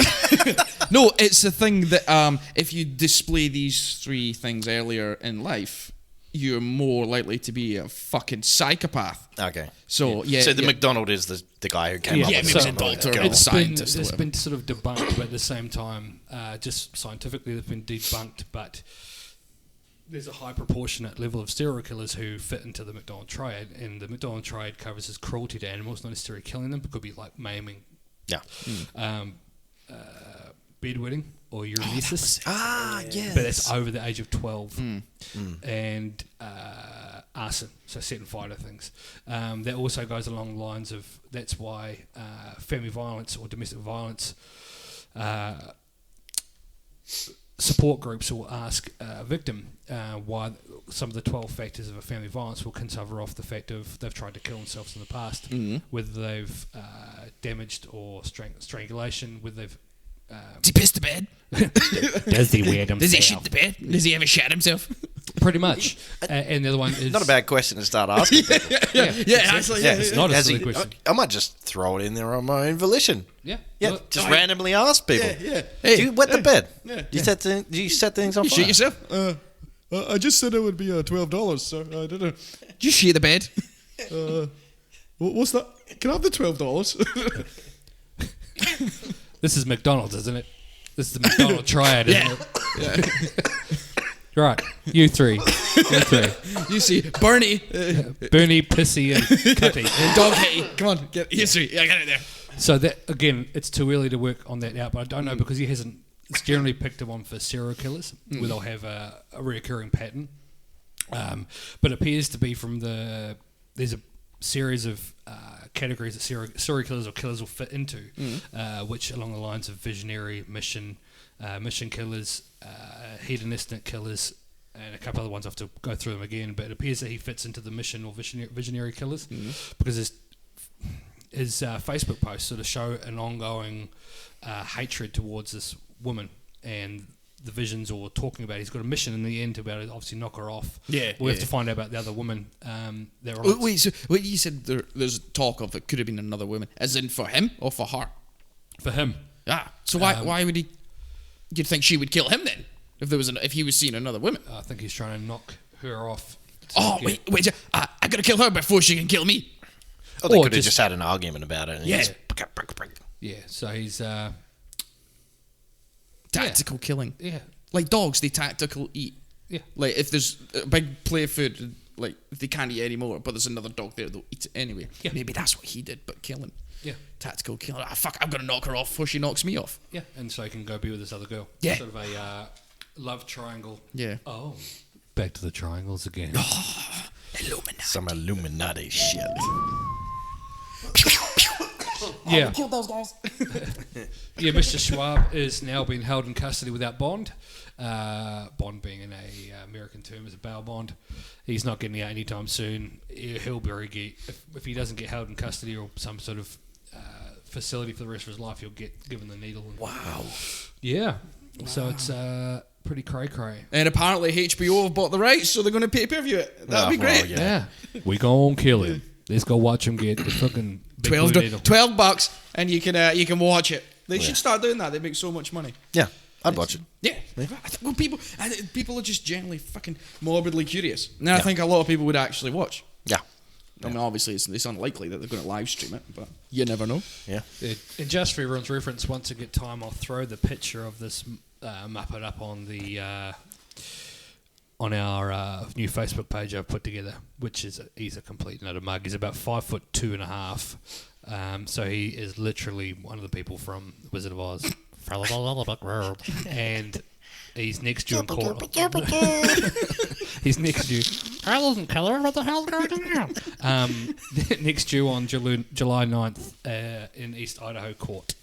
Speaker 4: No, it's the thing that if you display these 3 things earlier in life, you're more likely to be a fucking psychopath.
Speaker 2: Okay.
Speaker 4: So
Speaker 2: So the McDonald is the guy who came up
Speaker 4: Yeah,
Speaker 2: with
Speaker 4: he
Speaker 2: it.
Speaker 4: was a doctor,
Speaker 2: Go
Speaker 4: but
Speaker 2: on.
Speaker 4: scientist.
Speaker 3: It's been sort of debunked, but at the same time, just scientifically, it's been debunked. But there's a high proportionate level of serial killers who fit into the McDonald triad, and the McDonald triad covers his cruelty to animals, not necessarily killing them, but could be like maiming,
Speaker 2: Yeah.
Speaker 3: bedwetting, or urinalysis.
Speaker 2: Yes.
Speaker 3: But that's over the age of 12. And arson, so setting fire to things. That also goes along the lines of, that's why family violence or domestic violence support groups will ask a victim why some of the 12 factors of a family violence will cover off the fact of they've tried to kill themselves in the past, whether they've damaged or strangulation, whether they've
Speaker 4: Does he piss the bed?
Speaker 3: does he wear
Speaker 4: Does he shit the bed? Does he ever shat himself?
Speaker 3: Pretty much. And the other one is
Speaker 2: Not a bad question to start asking people.
Speaker 4: Actually,
Speaker 3: it's not a
Speaker 2: Has
Speaker 3: silly
Speaker 2: he-
Speaker 3: question.
Speaker 2: I might just throw it in there on my own volition.
Speaker 3: Yeah.
Speaker 2: Yeah,
Speaker 3: Well,
Speaker 2: just randomly ask people.
Speaker 4: Hey,
Speaker 2: Do you wet the bed?
Speaker 4: Yeah.
Speaker 2: Do you set things on
Speaker 4: You
Speaker 2: fire?
Speaker 4: shit yourself?
Speaker 6: I just said it would be $12, so I didn't.
Speaker 4: Did you shit the bed?
Speaker 6: What's that? Can I have the $12?
Speaker 3: This is McDonald's, isn't it? This is the McDonald triad, isn't it? Right, you three.
Speaker 4: You see, Bernie,
Speaker 3: Bernie, Pissy, and Cutty.
Speaker 4: Dog Hitty. Come on, get you three. I got it there.
Speaker 3: So that, again, it's too early to work on that out, but I don't know because he hasn't. It's generally picked him on for serial killers, where they'll have a reoccurring pattern. But it appears to be from there's a series of categories that serial killers or killers will fit into, which along the lines of visionary, mission killers, hedonistic killers, and a couple other ones. I have to go through them again, but it appears that he fits into the mission or visionary killers because his Facebook posts sort of show an ongoing hatred towards this woman and the visions or talking about. He's got a mission in the end to about obviously knock her off.
Speaker 4: Yeah,
Speaker 3: we have to find out about the other woman.
Speaker 4: Wait, so you said there's talk of it could have been another woman, as in for him or for her?
Speaker 3: For him.
Speaker 4: So why would he? You'd think she would kill him then if he was seeing another woman.
Speaker 3: I think he's trying to knock her off.
Speaker 4: Wait! I gotta kill her before she can kill me.
Speaker 2: Or they
Speaker 3: Or
Speaker 2: could have
Speaker 3: just-
Speaker 2: just had an argument about it. And
Speaker 4: Yeah.
Speaker 3: Yeah, so he's
Speaker 4: Tactical killing.
Speaker 3: yeah.
Speaker 4: Like dogs, they tactical eat.
Speaker 3: Yeah.
Speaker 4: Like if there's a big play of food, like if they can't eat anymore, but there's another dog there, they'll eat it anyway.
Speaker 3: Yeah.
Speaker 4: Maybe that's what he did, but killing.
Speaker 3: Yeah.
Speaker 4: Tactical killing. Fuck, I'm gonna knock her off before she knocks me off.
Speaker 3: Yeah, and so he can go be with this other girl.
Speaker 4: Yeah.
Speaker 3: Sort of a love triangle.
Speaker 4: Yeah.
Speaker 3: Oh. Back to the triangles again.
Speaker 4: Illuminati.
Speaker 2: Some Illuminati shit.
Speaker 3: Yeah.
Speaker 4: Killed those guys.
Speaker 3: Yeah, Mr. Schwab is now being held in custody without bond. Bond being in a American term is a bail bond. He's not getting out anytime soon. He'll be if he doesn't get held in custody or some sort of facility for the rest of his life, he'll get given the needle.
Speaker 2: Wow.
Speaker 3: Yeah. So it's pretty cray-cray.
Speaker 4: And apparently HBO have bought the rights, so they're going to pay-per-view it. That'd be great.
Speaker 2: Well, yeah.
Speaker 3: We gonna kill him. Let's go watch him get the fucking big blue needle.
Speaker 4: $12 and you can watch it. They should start doing that. They make so much money.
Speaker 2: Yeah, I'd watch it.
Speaker 4: Yeah. Well, people are just generally fucking morbidly curious. And I think a lot of people would actually watch.
Speaker 2: Yeah.
Speaker 4: I mean, obviously, it's unlikely that they're going to live stream it, but you never know.
Speaker 2: Yeah.
Speaker 3: And just for everyone's reference, once I get time, I'll throw the picture of this Muppet up on the on our new Facebook page I've put together, which is he's a complete nut of mug. He's about 5'2.5", so he is literally one of the people from Wizard of Oz, and he's next due in court. He's next due. I wasn't colour. What the hell's going on? Next due on July 9th in East Idaho Court.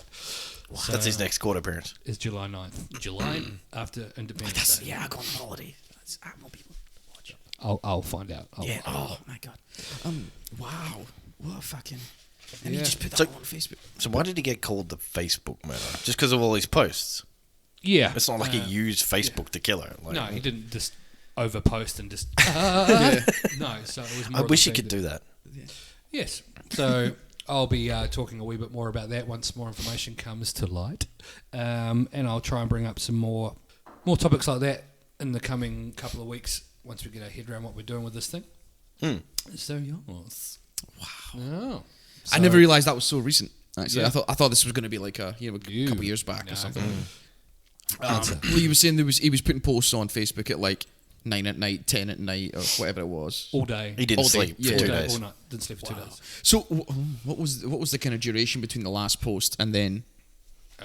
Speaker 3: So
Speaker 2: That's his next court appearance.
Speaker 3: is July 9th. July after Independence Day.
Speaker 4: I go on holiday. I want people to watch.
Speaker 3: I'll find out.
Speaker 4: Oh my god. Wow. What a fucking. And he
Speaker 3: Yeah.
Speaker 4: just put that
Speaker 2: So-
Speaker 4: on Facebook.
Speaker 2: So why did he get called the Facebook murderer? Just because of all his posts?
Speaker 3: Yeah.
Speaker 2: It's not like he used Facebook to kill her. Like,
Speaker 3: No, he didn't just overpost and just. No, so it was more.
Speaker 2: I
Speaker 3: of
Speaker 2: wish
Speaker 3: the
Speaker 2: he could
Speaker 3: fact
Speaker 2: do that.
Speaker 3: Yes. So I'll be talking a wee bit more about that once more information comes to light, and I'll try and bring up some more topics like that in the coming couple of weeks once we get our head around what we're doing with this thing. So yes. Wow. Oh.
Speaker 4: I never realised that was so recent. Actually,
Speaker 3: Yeah.
Speaker 4: I thought this was going to be like a couple of years back
Speaker 3: No.
Speaker 4: or something. Well, he was saying he was putting posts on Facebook at like 9 at night, 10 at night, or whatever it was.
Speaker 3: All day.
Speaker 2: He didn't
Speaker 4: All day.
Speaker 2: sleep
Speaker 4: Yeah.
Speaker 2: for 2
Speaker 3: all day,
Speaker 2: days.
Speaker 3: all night. Didn't sleep for 2 days.
Speaker 4: So what was the kind of duration between the last post and then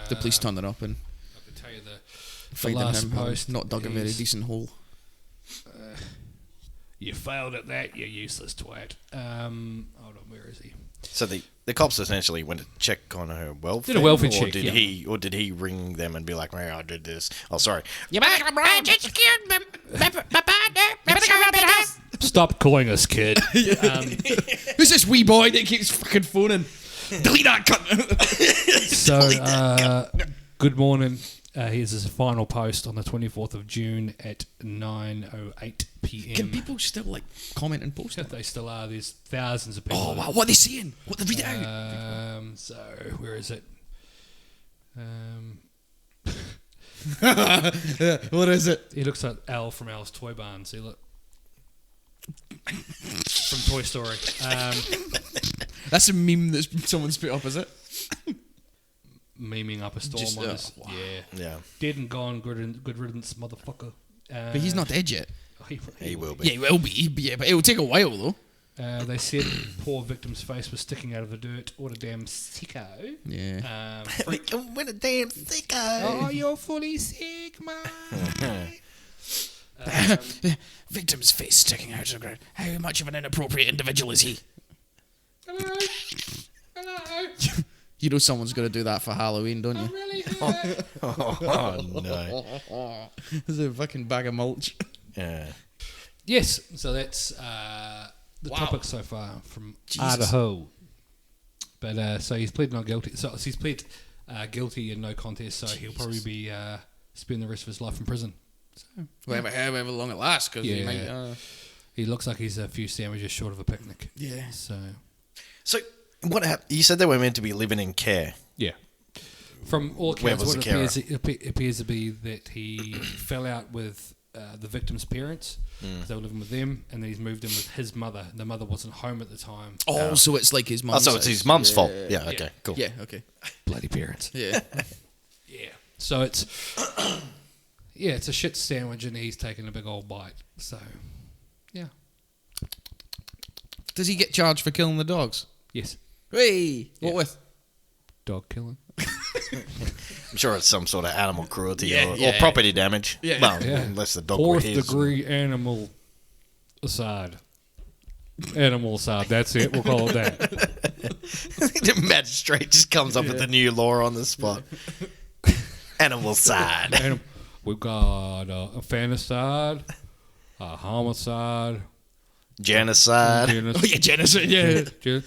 Speaker 4: the police turning up and
Speaker 3: I can tell you the
Speaker 4: finding
Speaker 3: last
Speaker 4: him having
Speaker 3: post
Speaker 4: not dug a very
Speaker 3: is-
Speaker 4: decent hole?
Speaker 3: You failed at that, you useless twat. Hold on, where is he?
Speaker 2: So the cops essentially went to check on her welfare.
Speaker 3: Did a welfare
Speaker 2: or
Speaker 3: check,
Speaker 2: Did
Speaker 3: yeah.
Speaker 2: did he ring them and be like, "Hey, I did this"? Oh, sorry.
Speaker 3: Stop calling us kid.
Speaker 4: Who's this wee boy that keeps fucking phoning? Delete that cunt.
Speaker 3: So, good morning. Here's his final post on the 24th of June at 9:08 p.m.
Speaker 4: Can people still like comment and post
Speaker 3: If
Speaker 4: it?
Speaker 3: they still are, there's thousands of people.
Speaker 4: Oh wow, what are they saying? What they read it out?
Speaker 3: So, where is it?
Speaker 4: What is it?
Speaker 3: He looks like Al from Al's Toy Barn. See, look. From Toy Story.
Speaker 4: That's a meme that someone's put up, is it?
Speaker 3: Memeing up a storm
Speaker 4: Just,
Speaker 3: on his.
Speaker 4: wow.
Speaker 3: Yeah.
Speaker 2: Yeah,
Speaker 3: Dead and gone, good riddance, motherfucker.
Speaker 4: But he's not dead yet.
Speaker 2: he will be.
Speaker 4: Yeah, he will be. Yeah, but it will take a while though.
Speaker 3: They said poor victim's face was sticking out of the dirt. What a damn sicko.
Speaker 4: Yeah.
Speaker 2: What a damn sicko.
Speaker 3: Oh, you're fully sick, man.
Speaker 4: Victim's face sticking out of the ground. How much of an inappropriate individual is he?
Speaker 3: Hello. Hello.
Speaker 4: You know someone's going to do that for Halloween, don't you?
Speaker 3: Really hurt.
Speaker 2: Oh no.
Speaker 4: There's a fucking bag of mulch.
Speaker 2: Yeah.
Speaker 3: Yes, so that's the topic so far from
Speaker 4: Jesus.
Speaker 3: Idaho. But so he's pleaded not guilty. So he's pleaded guilty and no contest. So he'll probably be spend the rest of his life in prison. So
Speaker 4: However long it lasts, because he
Speaker 3: Yeah.
Speaker 4: might.
Speaker 3: he looks like he's a few sandwiches short of a picnic.
Speaker 4: Yeah.
Speaker 3: So
Speaker 2: So what happened? You said they were meant to be living in care.
Speaker 3: yeah. From all
Speaker 2: Where
Speaker 3: accounts,
Speaker 2: was
Speaker 3: what
Speaker 2: the
Speaker 3: it appears to be that he fell out with the victim's parents. They were living with them, and then he's moved in with his mother. The mother wasn't home at the time.
Speaker 4: Oh, so it's like his
Speaker 2: Oh,
Speaker 4: mum's.
Speaker 2: so it's his mum's fault. Yeah. Okay. Cool.
Speaker 4: Yeah. Okay.
Speaker 3: Bloody parents.
Speaker 4: Yeah.
Speaker 3: Yeah. So it's it's a shit sandwich, and he's taking a big old bite. So yeah.
Speaker 4: Does he get charged for killing the dogs?
Speaker 3: Yes.
Speaker 4: Hey, what
Speaker 3: Yeah.
Speaker 4: with?
Speaker 3: Dog killing.
Speaker 2: I'm sure it's some sort of animal cruelty
Speaker 4: Yeah,
Speaker 2: or
Speaker 4: yeah.
Speaker 2: property damage.
Speaker 4: Yeah.
Speaker 2: Well,
Speaker 3: Yeah.
Speaker 2: unless the dog were
Speaker 3: Fourth
Speaker 2: his.
Speaker 3: degree animal aside. Animal aside. That's it. We'll call it that.
Speaker 2: The magistrate just comes up with a new law on the spot. Animal side.
Speaker 3: And we've got a fanticide, a homicide,
Speaker 2: Genocide.
Speaker 4: Oh yeah, genocide. Yeah.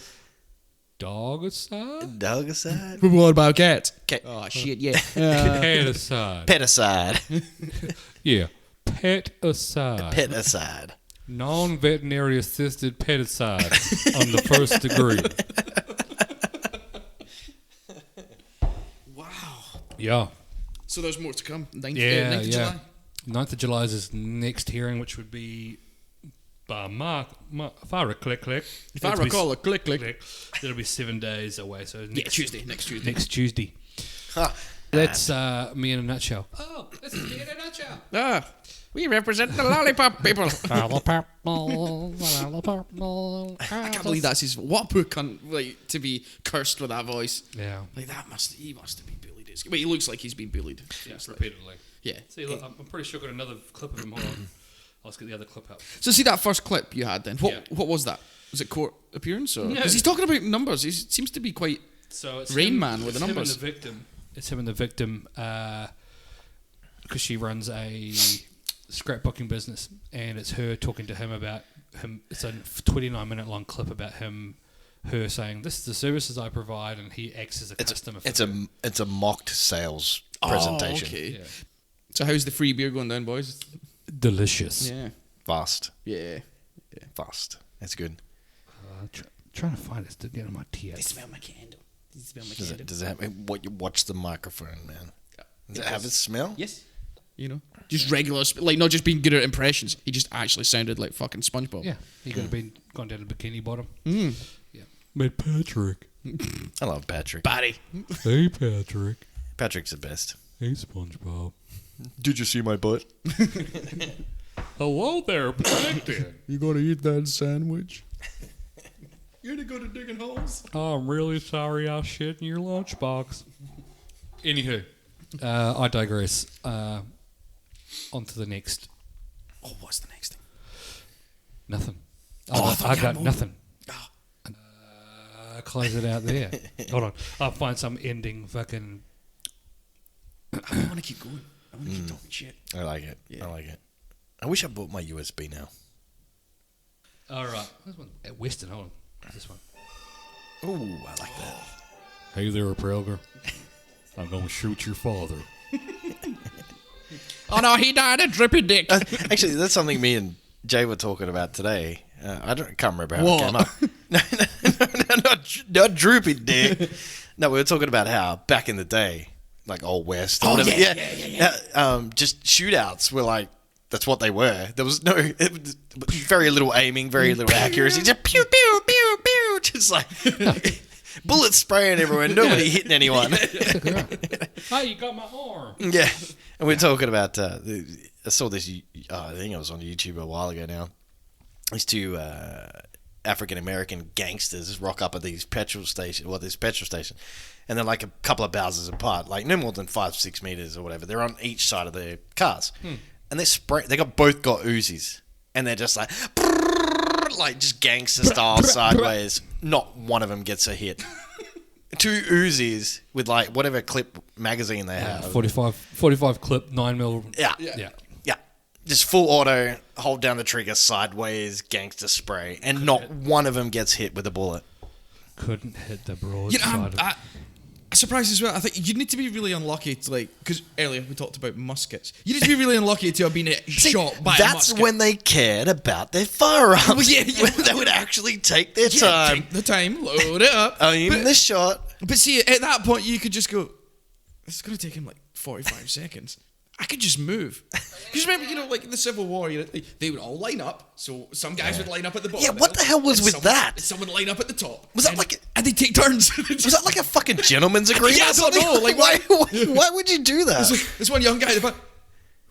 Speaker 3: Dogicide,
Speaker 2: Dogicide.
Speaker 4: What about cats?
Speaker 2: Cat.
Speaker 4: Oh shit, yeah.
Speaker 3: peticide.
Speaker 2: Peticide.
Speaker 3: Yeah, peticide.
Speaker 2: Peticide.
Speaker 3: Non-veterinary assisted peticide on the first degree.
Speaker 4: Wow.
Speaker 3: Yeah.
Speaker 4: So there's more to come. 9th,
Speaker 3: Yeah,
Speaker 4: 9th of July.
Speaker 3: 9th of July is his next hearing, which would be by Mark. If I recall,
Speaker 4: If I recall, a click.
Speaker 3: it'll be 7 days away. So
Speaker 4: Yeah, Tuesday. Next Tuesday.
Speaker 3: Next Tuesday.
Speaker 2: Huh.
Speaker 3: That's me in a nutshell. Oh, this is me in a nutshell.
Speaker 4: Ah, we represent the lollipop people. I can't believe that's his. What a poor cunt, like, to be cursed with that voice.
Speaker 3: Yeah.
Speaker 4: Like, he must have been bullied. Well, he looks like he's been bullied.
Speaker 3: Yeah, repeatedly.
Speaker 4: Yeah.
Speaker 3: See, look, I'm pretty sure I've got another clip of him. Hold on. Let's get the other clip up.
Speaker 4: So see that first clip you had then?
Speaker 3: Yeah.
Speaker 4: What was that? Was it court appearance?
Speaker 3: No.
Speaker 4: Because he's talking about numbers. He seems to be quite...
Speaker 3: So it's
Speaker 4: Rain
Speaker 3: him,
Speaker 4: Man with the
Speaker 3: it's
Speaker 4: numbers.
Speaker 3: Him and the victim. It's him and the victim because she runs a scrapbooking business, and it's her talking to him about him. It's a 29-minute long clip about her saying, "This is the services I provide," and he acts as a customer.
Speaker 2: It's a mocked sales presentation.
Speaker 4: Okay.
Speaker 3: Yeah.
Speaker 4: So how's the free beer going down, boys?
Speaker 3: Delicious.
Speaker 4: Yeah.
Speaker 2: Fast.
Speaker 4: Yeah.
Speaker 2: Fast. That's good.
Speaker 3: Trying to find it to get on my tears.
Speaker 4: They smell my candle.
Speaker 2: Does it have watch the microphone, man? Does it have a smell?
Speaker 4: Yes. You know, just regular, like not just being good at impressions. He just actually sounded like fucking SpongeBob.
Speaker 3: Yeah, he could have been gone down to Bikini Bottom.
Speaker 4: Mm.
Speaker 3: Yeah, met Patrick.
Speaker 2: I love Patrick.
Speaker 4: Barry.
Speaker 3: Hey, Patrick.
Speaker 2: Patrick's the best.
Speaker 3: Hey, SpongeBob.
Speaker 2: Did you see my butt?
Speaker 3: Hello there, Plankton.
Speaker 6: You gonna eat that sandwich? You're gonna go to digging holes?
Speaker 3: Oh, I'm really sorry I shit in your lunchbox. Anywho, I digress. On to the next.
Speaker 4: Oh, what's the next thing?
Speaker 3: Nothing.
Speaker 4: Oh, I thought
Speaker 3: I
Speaker 4: you had
Speaker 3: got
Speaker 4: more.
Speaker 3: nothing. Close it out there. Hold on. I'll find some ending fucking...
Speaker 4: I want to keep going. I want to keep talking shit.
Speaker 2: I like it.
Speaker 4: Yeah.
Speaker 2: I like it. I wish I bought my USB now.
Speaker 3: All right. This one at Western. Hold on. This one.
Speaker 2: Ooh, I like that.
Speaker 3: Hey there, Prelger. I'm going to shoot your father.
Speaker 4: Oh no, he died of drippy dick.
Speaker 2: Actually, that's something me and Jay were talking about today. Can't remember how
Speaker 4: What?
Speaker 2: it came up. No, not droopy dick. No, we were talking about how back in the day, like Old West. Or whatever, just shootouts were like, that's what they were. There was very little aiming, very little accuracy. Just pew, pew, pew, pew. Just like bullets spraying everywhere, nobody hitting anyone.
Speaker 3: Hey, you got my arm.
Speaker 2: Yeah. And we're talking about, I saw this, I think it was on YouTube a while ago now. These two African-American gangsters rock up at this petrol station, and they're like a couple of houses apart, like no more than 5-6 meters or whatever. They're on each side of their cars. And they both got Uzis. And they're just like just gangster style sideways. Not one of them gets a hit. 2 Uzis with like whatever clip magazine they have.
Speaker 3: 45 clip, 9mm.
Speaker 2: Yeah. Just full auto, hold down the trigger sideways, gangster spray, and not one of them gets hit with a bullet.
Speaker 3: Couldn't hit the broad
Speaker 4: You know,
Speaker 3: side.
Speaker 4: I'm surprised as well. I think you need to be really unlucky to because earlier we talked about muskets. You need to be really unlucky to have been shot by a
Speaker 2: That's
Speaker 4: musket.
Speaker 2: when they cared about their firearms.
Speaker 4: Well, yeah.
Speaker 2: When they would actually take their time,
Speaker 4: Take the time, load it up.
Speaker 2: aim the shot.
Speaker 4: But see, at that point, you could just go, it's going to take him like 45 seconds. I could just move. Because remember, like in the Civil War, they would all line up. So some guys would line up at the bottom.
Speaker 2: Yeah, what the hell was with that?
Speaker 4: Someone would line up at the top.
Speaker 2: Was that like
Speaker 4: and they take turns.
Speaker 2: Was that like a fucking gentleman's agreement?
Speaker 4: Yeah, I
Speaker 2: or
Speaker 4: don't
Speaker 2: something?
Speaker 4: know. Like,
Speaker 2: why would you do that?
Speaker 4: This one young guy, but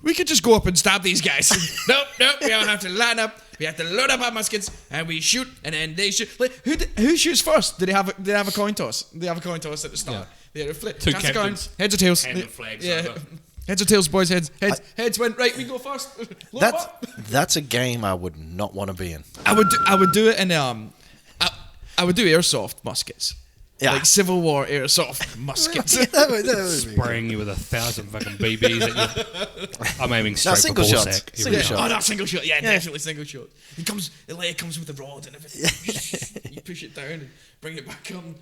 Speaker 4: we could just go up and stab these guys. Nope, we all have to line up. We have to load up our muskets and we shoot, and then they shoot. Like, who shoots first? Did they have a coin toss? They have a coin toss at the start. They had a flip.
Speaker 3: Two
Speaker 4: Cast a coin.
Speaker 3: captains.
Speaker 4: Heads or tails?
Speaker 3: Hand and flags
Speaker 4: Yeah.
Speaker 3: over.
Speaker 4: Heads or tails, boys. Heads went right. We go first. Load up.
Speaker 2: That's a game I would not want to be in.
Speaker 4: I would do it in I would do airsoft muskets.
Speaker 2: Yeah.
Speaker 4: Like Civil War airsoft muskets.
Speaker 2: that would be
Speaker 3: Spraying you with 1,000 fucking BBs at you. I'm aiming straight for
Speaker 2: single
Speaker 3: ball
Speaker 2: shots.
Speaker 3: sack.
Speaker 2: Single
Speaker 3: every
Speaker 2: shot.
Speaker 3: time.
Speaker 4: Oh, no, single shot. Yeah, definitely single shot. The layer comes with a rod and everything. You push it down and bring it back on.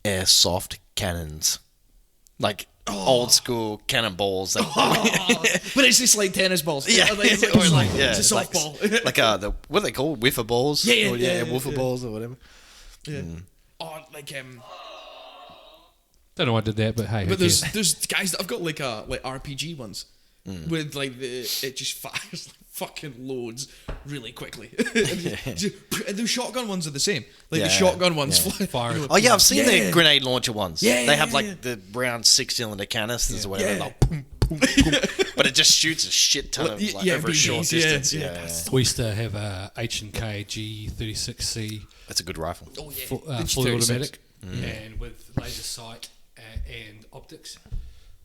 Speaker 2: Airsoft cannons. Like old school cannonballs. That,
Speaker 4: But it's just like tennis balls.
Speaker 2: yeah.
Speaker 4: It's
Speaker 2: Or like,
Speaker 4: it's a
Speaker 2: like-
Speaker 4: softball.
Speaker 2: Like what are they called? Whiffer balls?
Speaker 4: Yeah,
Speaker 2: Or,
Speaker 4: yeah,
Speaker 2: Woofer balls or whatever.
Speaker 4: Yeah. Oh, like
Speaker 3: Don't know why I did that, but hey.
Speaker 4: but
Speaker 3: who cares?
Speaker 4: there's guys that I've got like RPG ones with like it just fires like fucking loads really quickly. And the shotgun ones are the same. Like
Speaker 2: Yeah,
Speaker 4: the shotgun ones
Speaker 2: yeah.
Speaker 3: Fire.
Speaker 2: Oh yeah, I've seen
Speaker 4: Yeah.
Speaker 2: the grenade launcher ones.
Speaker 4: Yeah,
Speaker 2: they have
Speaker 4: yeah,
Speaker 2: like
Speaker 4: yeah.
Speaker 2: the round 6-cylinder canisters or whatever.
Speaker 4: Yeah.
Speaker 2: Like, boom, boom, boom. But it just shoots a shit ton of like, over a short
Speaker 4: BBs, yeah,
Speaker 2: distance.
Speaker 4: yeah.
Speaker 2: Yeah.
Speaker 3: We used to have a H&K G36C
Speaker 2: That's a good rifle.
Speaker 4: Oh yeah,
Speaker 3: fully
Speaker 4: 36.
Speaker 3: automatic, and with laser sight and optics,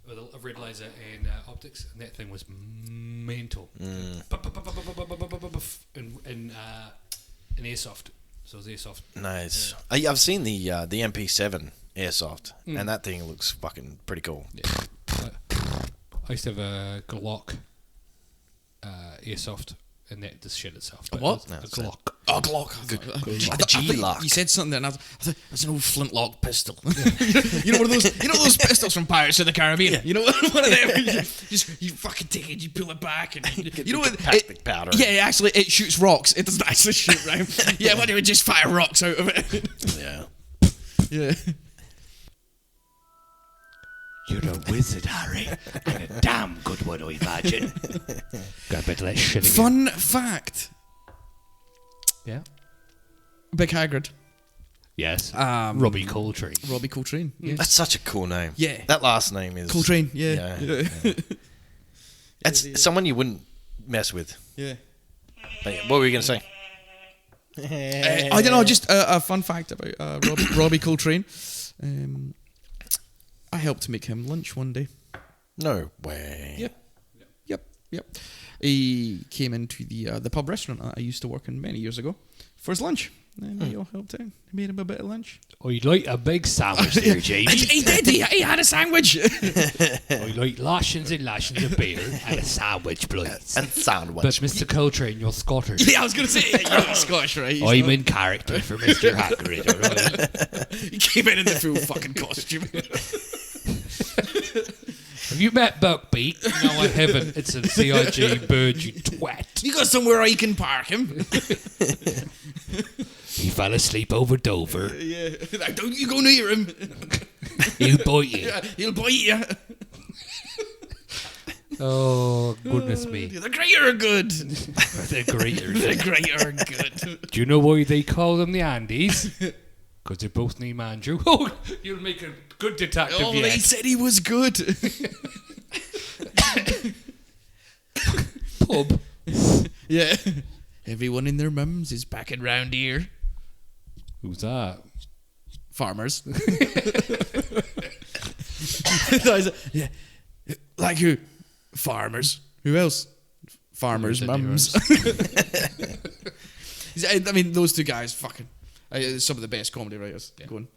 Speaker 3: with a red laser and optics, and that thing was mental. In airsoft, so it was airsoft.
Speaker 2: Nice. I've seen the MP7 airsoft, and that thing looks fucking pretty cool.
Speaker 3: Yeah. I used to have a Glock airsoft, and that just shit itself. But
Speaker 4: what?
Speaker 3: it was
Speaker 2: No,
Speaker 3: a
Speaker 2: it's a-
Speaker 3: Glock.
Speaker 4: Oh, Glock. I thought
Speaker 2: G-Lock.
Speaker 4: you said something, and I thought it's an old flintlock pistol. You know one of those. You know those pistols from Pirates of the Caribbean.
Speaker 2: Yeah.
Speaker 4: You know one of them. You fucking take it, you pull it back, and you know what?
Speaker 2: Plastic powder.
Speaker 4: Yeah, actually, it shoots rocks. It doesn't actually shoot round. Yeah, why do we just fire rocks out of it?
Speaker 2: Yeah.
Speaker 4: Yeah.
Speaker 3: You're a wizard, Harry, and a damn good one, I imagine. Got back to that shit again.
Speaker 4: Fun fact:
Speaker 3: Yeah.
Speaker 4: Big Hagrid,
Speaker 3: Yes.
Speaker 4: Um,
Speaker 3: Robbie Coltrane.
Speaker 4: Robbie Coltrane. Yeah.
Speaker 2: That's such a cool name.
Speaker 4: Yeah.
Speaker 2: That last name is
Speaker 4: Coltrane. Yeah.
Speaker 2: Yeah. It's someone you wouldn't mess with.
Speaker 4: Yeah.
Speaker 2: But yeah, what were you gonna say?
Speaker 4: I don't know. Just a fun fact about Robbie Coltrane. I helped make him lunch one day.
Speaker 2: No way.
Speaker 4: Yep. He came into the pub restaurant I used to work in many years ago for his lunch, and we all helped out. Made him a bit of lunch.
Speaker 3: Oh, you like a big sandwich there, Jamie.
Speaker 4: He did. He had a sandwich.
Speaker 3: Oh, you like lashings and lashings of beer and a sandwich, please.
Speaker 2: And sandwich.
Speaker 3: But Mr. Coltrane, you're Scottish.
Speaker 4: Yeah, I was going to say you're Scottish, right?
Speaker 3: I'm in character for Mr. Hagrid. All right?
Speaker 4: He came in the full fucking costume.
Speaker 3: Have you met Buckbeak? No, I haven't. It's a CIG bird, you twat.
Speaker 4: You got somewhere I can park him?
Speaker 3: He fell asleep over Dover.
Speaker 4: Yeah. Don't you go near him.
Speaker 3: He'll bite you.
Speaker 4: Yeah, he'll bite you.
Speaker 3: Oh, goodness me.
Speaker 4: The greater good.
Speaker 3: The graters.
Speaker 4: The greater good.
Speaker 3: Do you know why they call them the Andes? Because they're both named Andrew. Oh, you'll make a good detective
Speaker 4: Oh,
Speaker 3: yet.
Speaker 4: they said he was good.
Speaker 3: Pub.
Speaker 4: Yeah. Everyone and their mums is backing round here.
Speaker 3: Who's that?
Speaker 4: Farmers. Yeah. Like who? Farmers. Who else? Farmers' mums. I mean, those two guys, fucking, some of the best comedy writers going.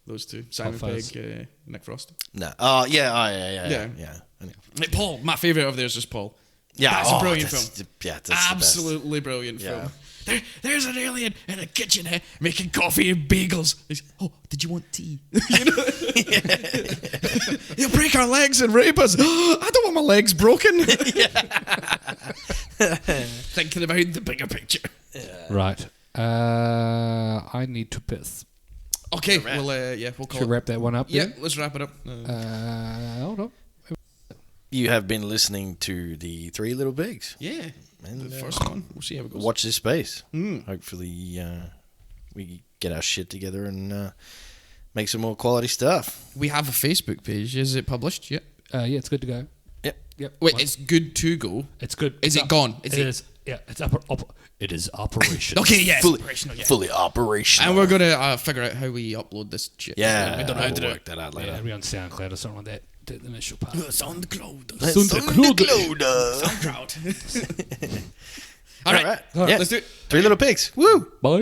Speaker 4: Those two, Simon
Speaker 3: Fuzz.
Speaker 4: Pegg, Nick Frost.
Speaker 2: No. Oh yeah.
Speaker 4: Yeah. Like Paul, my favourite of theirs is Paul.
Speaker 2: Yeah.
Speaker 4: That's a brilliant
Speaker 2: that's-
Speaker 4: film.
Speaker 2: Yeah, that's the best.
Speaker 4: Absolutely brilliant
Speaker 2: Yeah.
Speaker 4: film. There's an alien in a kitchen here making coffee and bagels. He's, oh, did you want tea? You know? He'll break our legs and rape us. I don't want my legs broken. Thinking about the bigger picture.
Speaker 3: Right. I need to piss.
Speaker 4: Okay, we'll call
Speaker 3: Should
Speaker 4: it.
Speaker 3: wrap that one up.
Speaker 4: Yeah,
Speaker 3: then?
Speaker 4: let's wrap it up.
Speaker 3: Hold on.
Speaker 2: You have been listening to the Three Little Pigs.
Speaker 4: Yeah,
Speaker 2: And,
Speaker 4: the first one. We'll see how it goes.
Speaker 2: Watch this space. Hopefully, we get our shit together and make some more quality stuff.
Speaker 4: We have a Facebook page. Is it published yet?
Speaker 3: Yeah, it's good to go. Yep.
Speaker 4: Wait, it's good to go.
Speaker 3: It's good.
Speaker 4: Is
Speaker 3: It's
Speaker 4: it gone?
Speaker 3: It is. Yeah, it's it is operational.
Speaker 4: Okay, yeah,
Speaker 2: Fully,
Speaker 4: operational, yeah.
Speaker 2: fully operational.
Speaker 4: And we're gonna figure out how we upload this shit.
Speaker 2: Yeah,
Speaker 4: we don't know how to do
Speaker 2: we'll
Speaker 4: it.
Speaker 2: work that out
Speaker 3: Yeah,
Speaker 2: later.
Speaker 3: it'll be on SoundCloud or something like that. the initial part.
Speaker 4: SoundCloud.
Speaker 2: SoundCloud.
Speaker 4: All right.
Speaker 2: Yeah.
Speaker 4: Let's do it.
Speaker 2: 3 little pigs. Woo.
Speaker 3: Bye.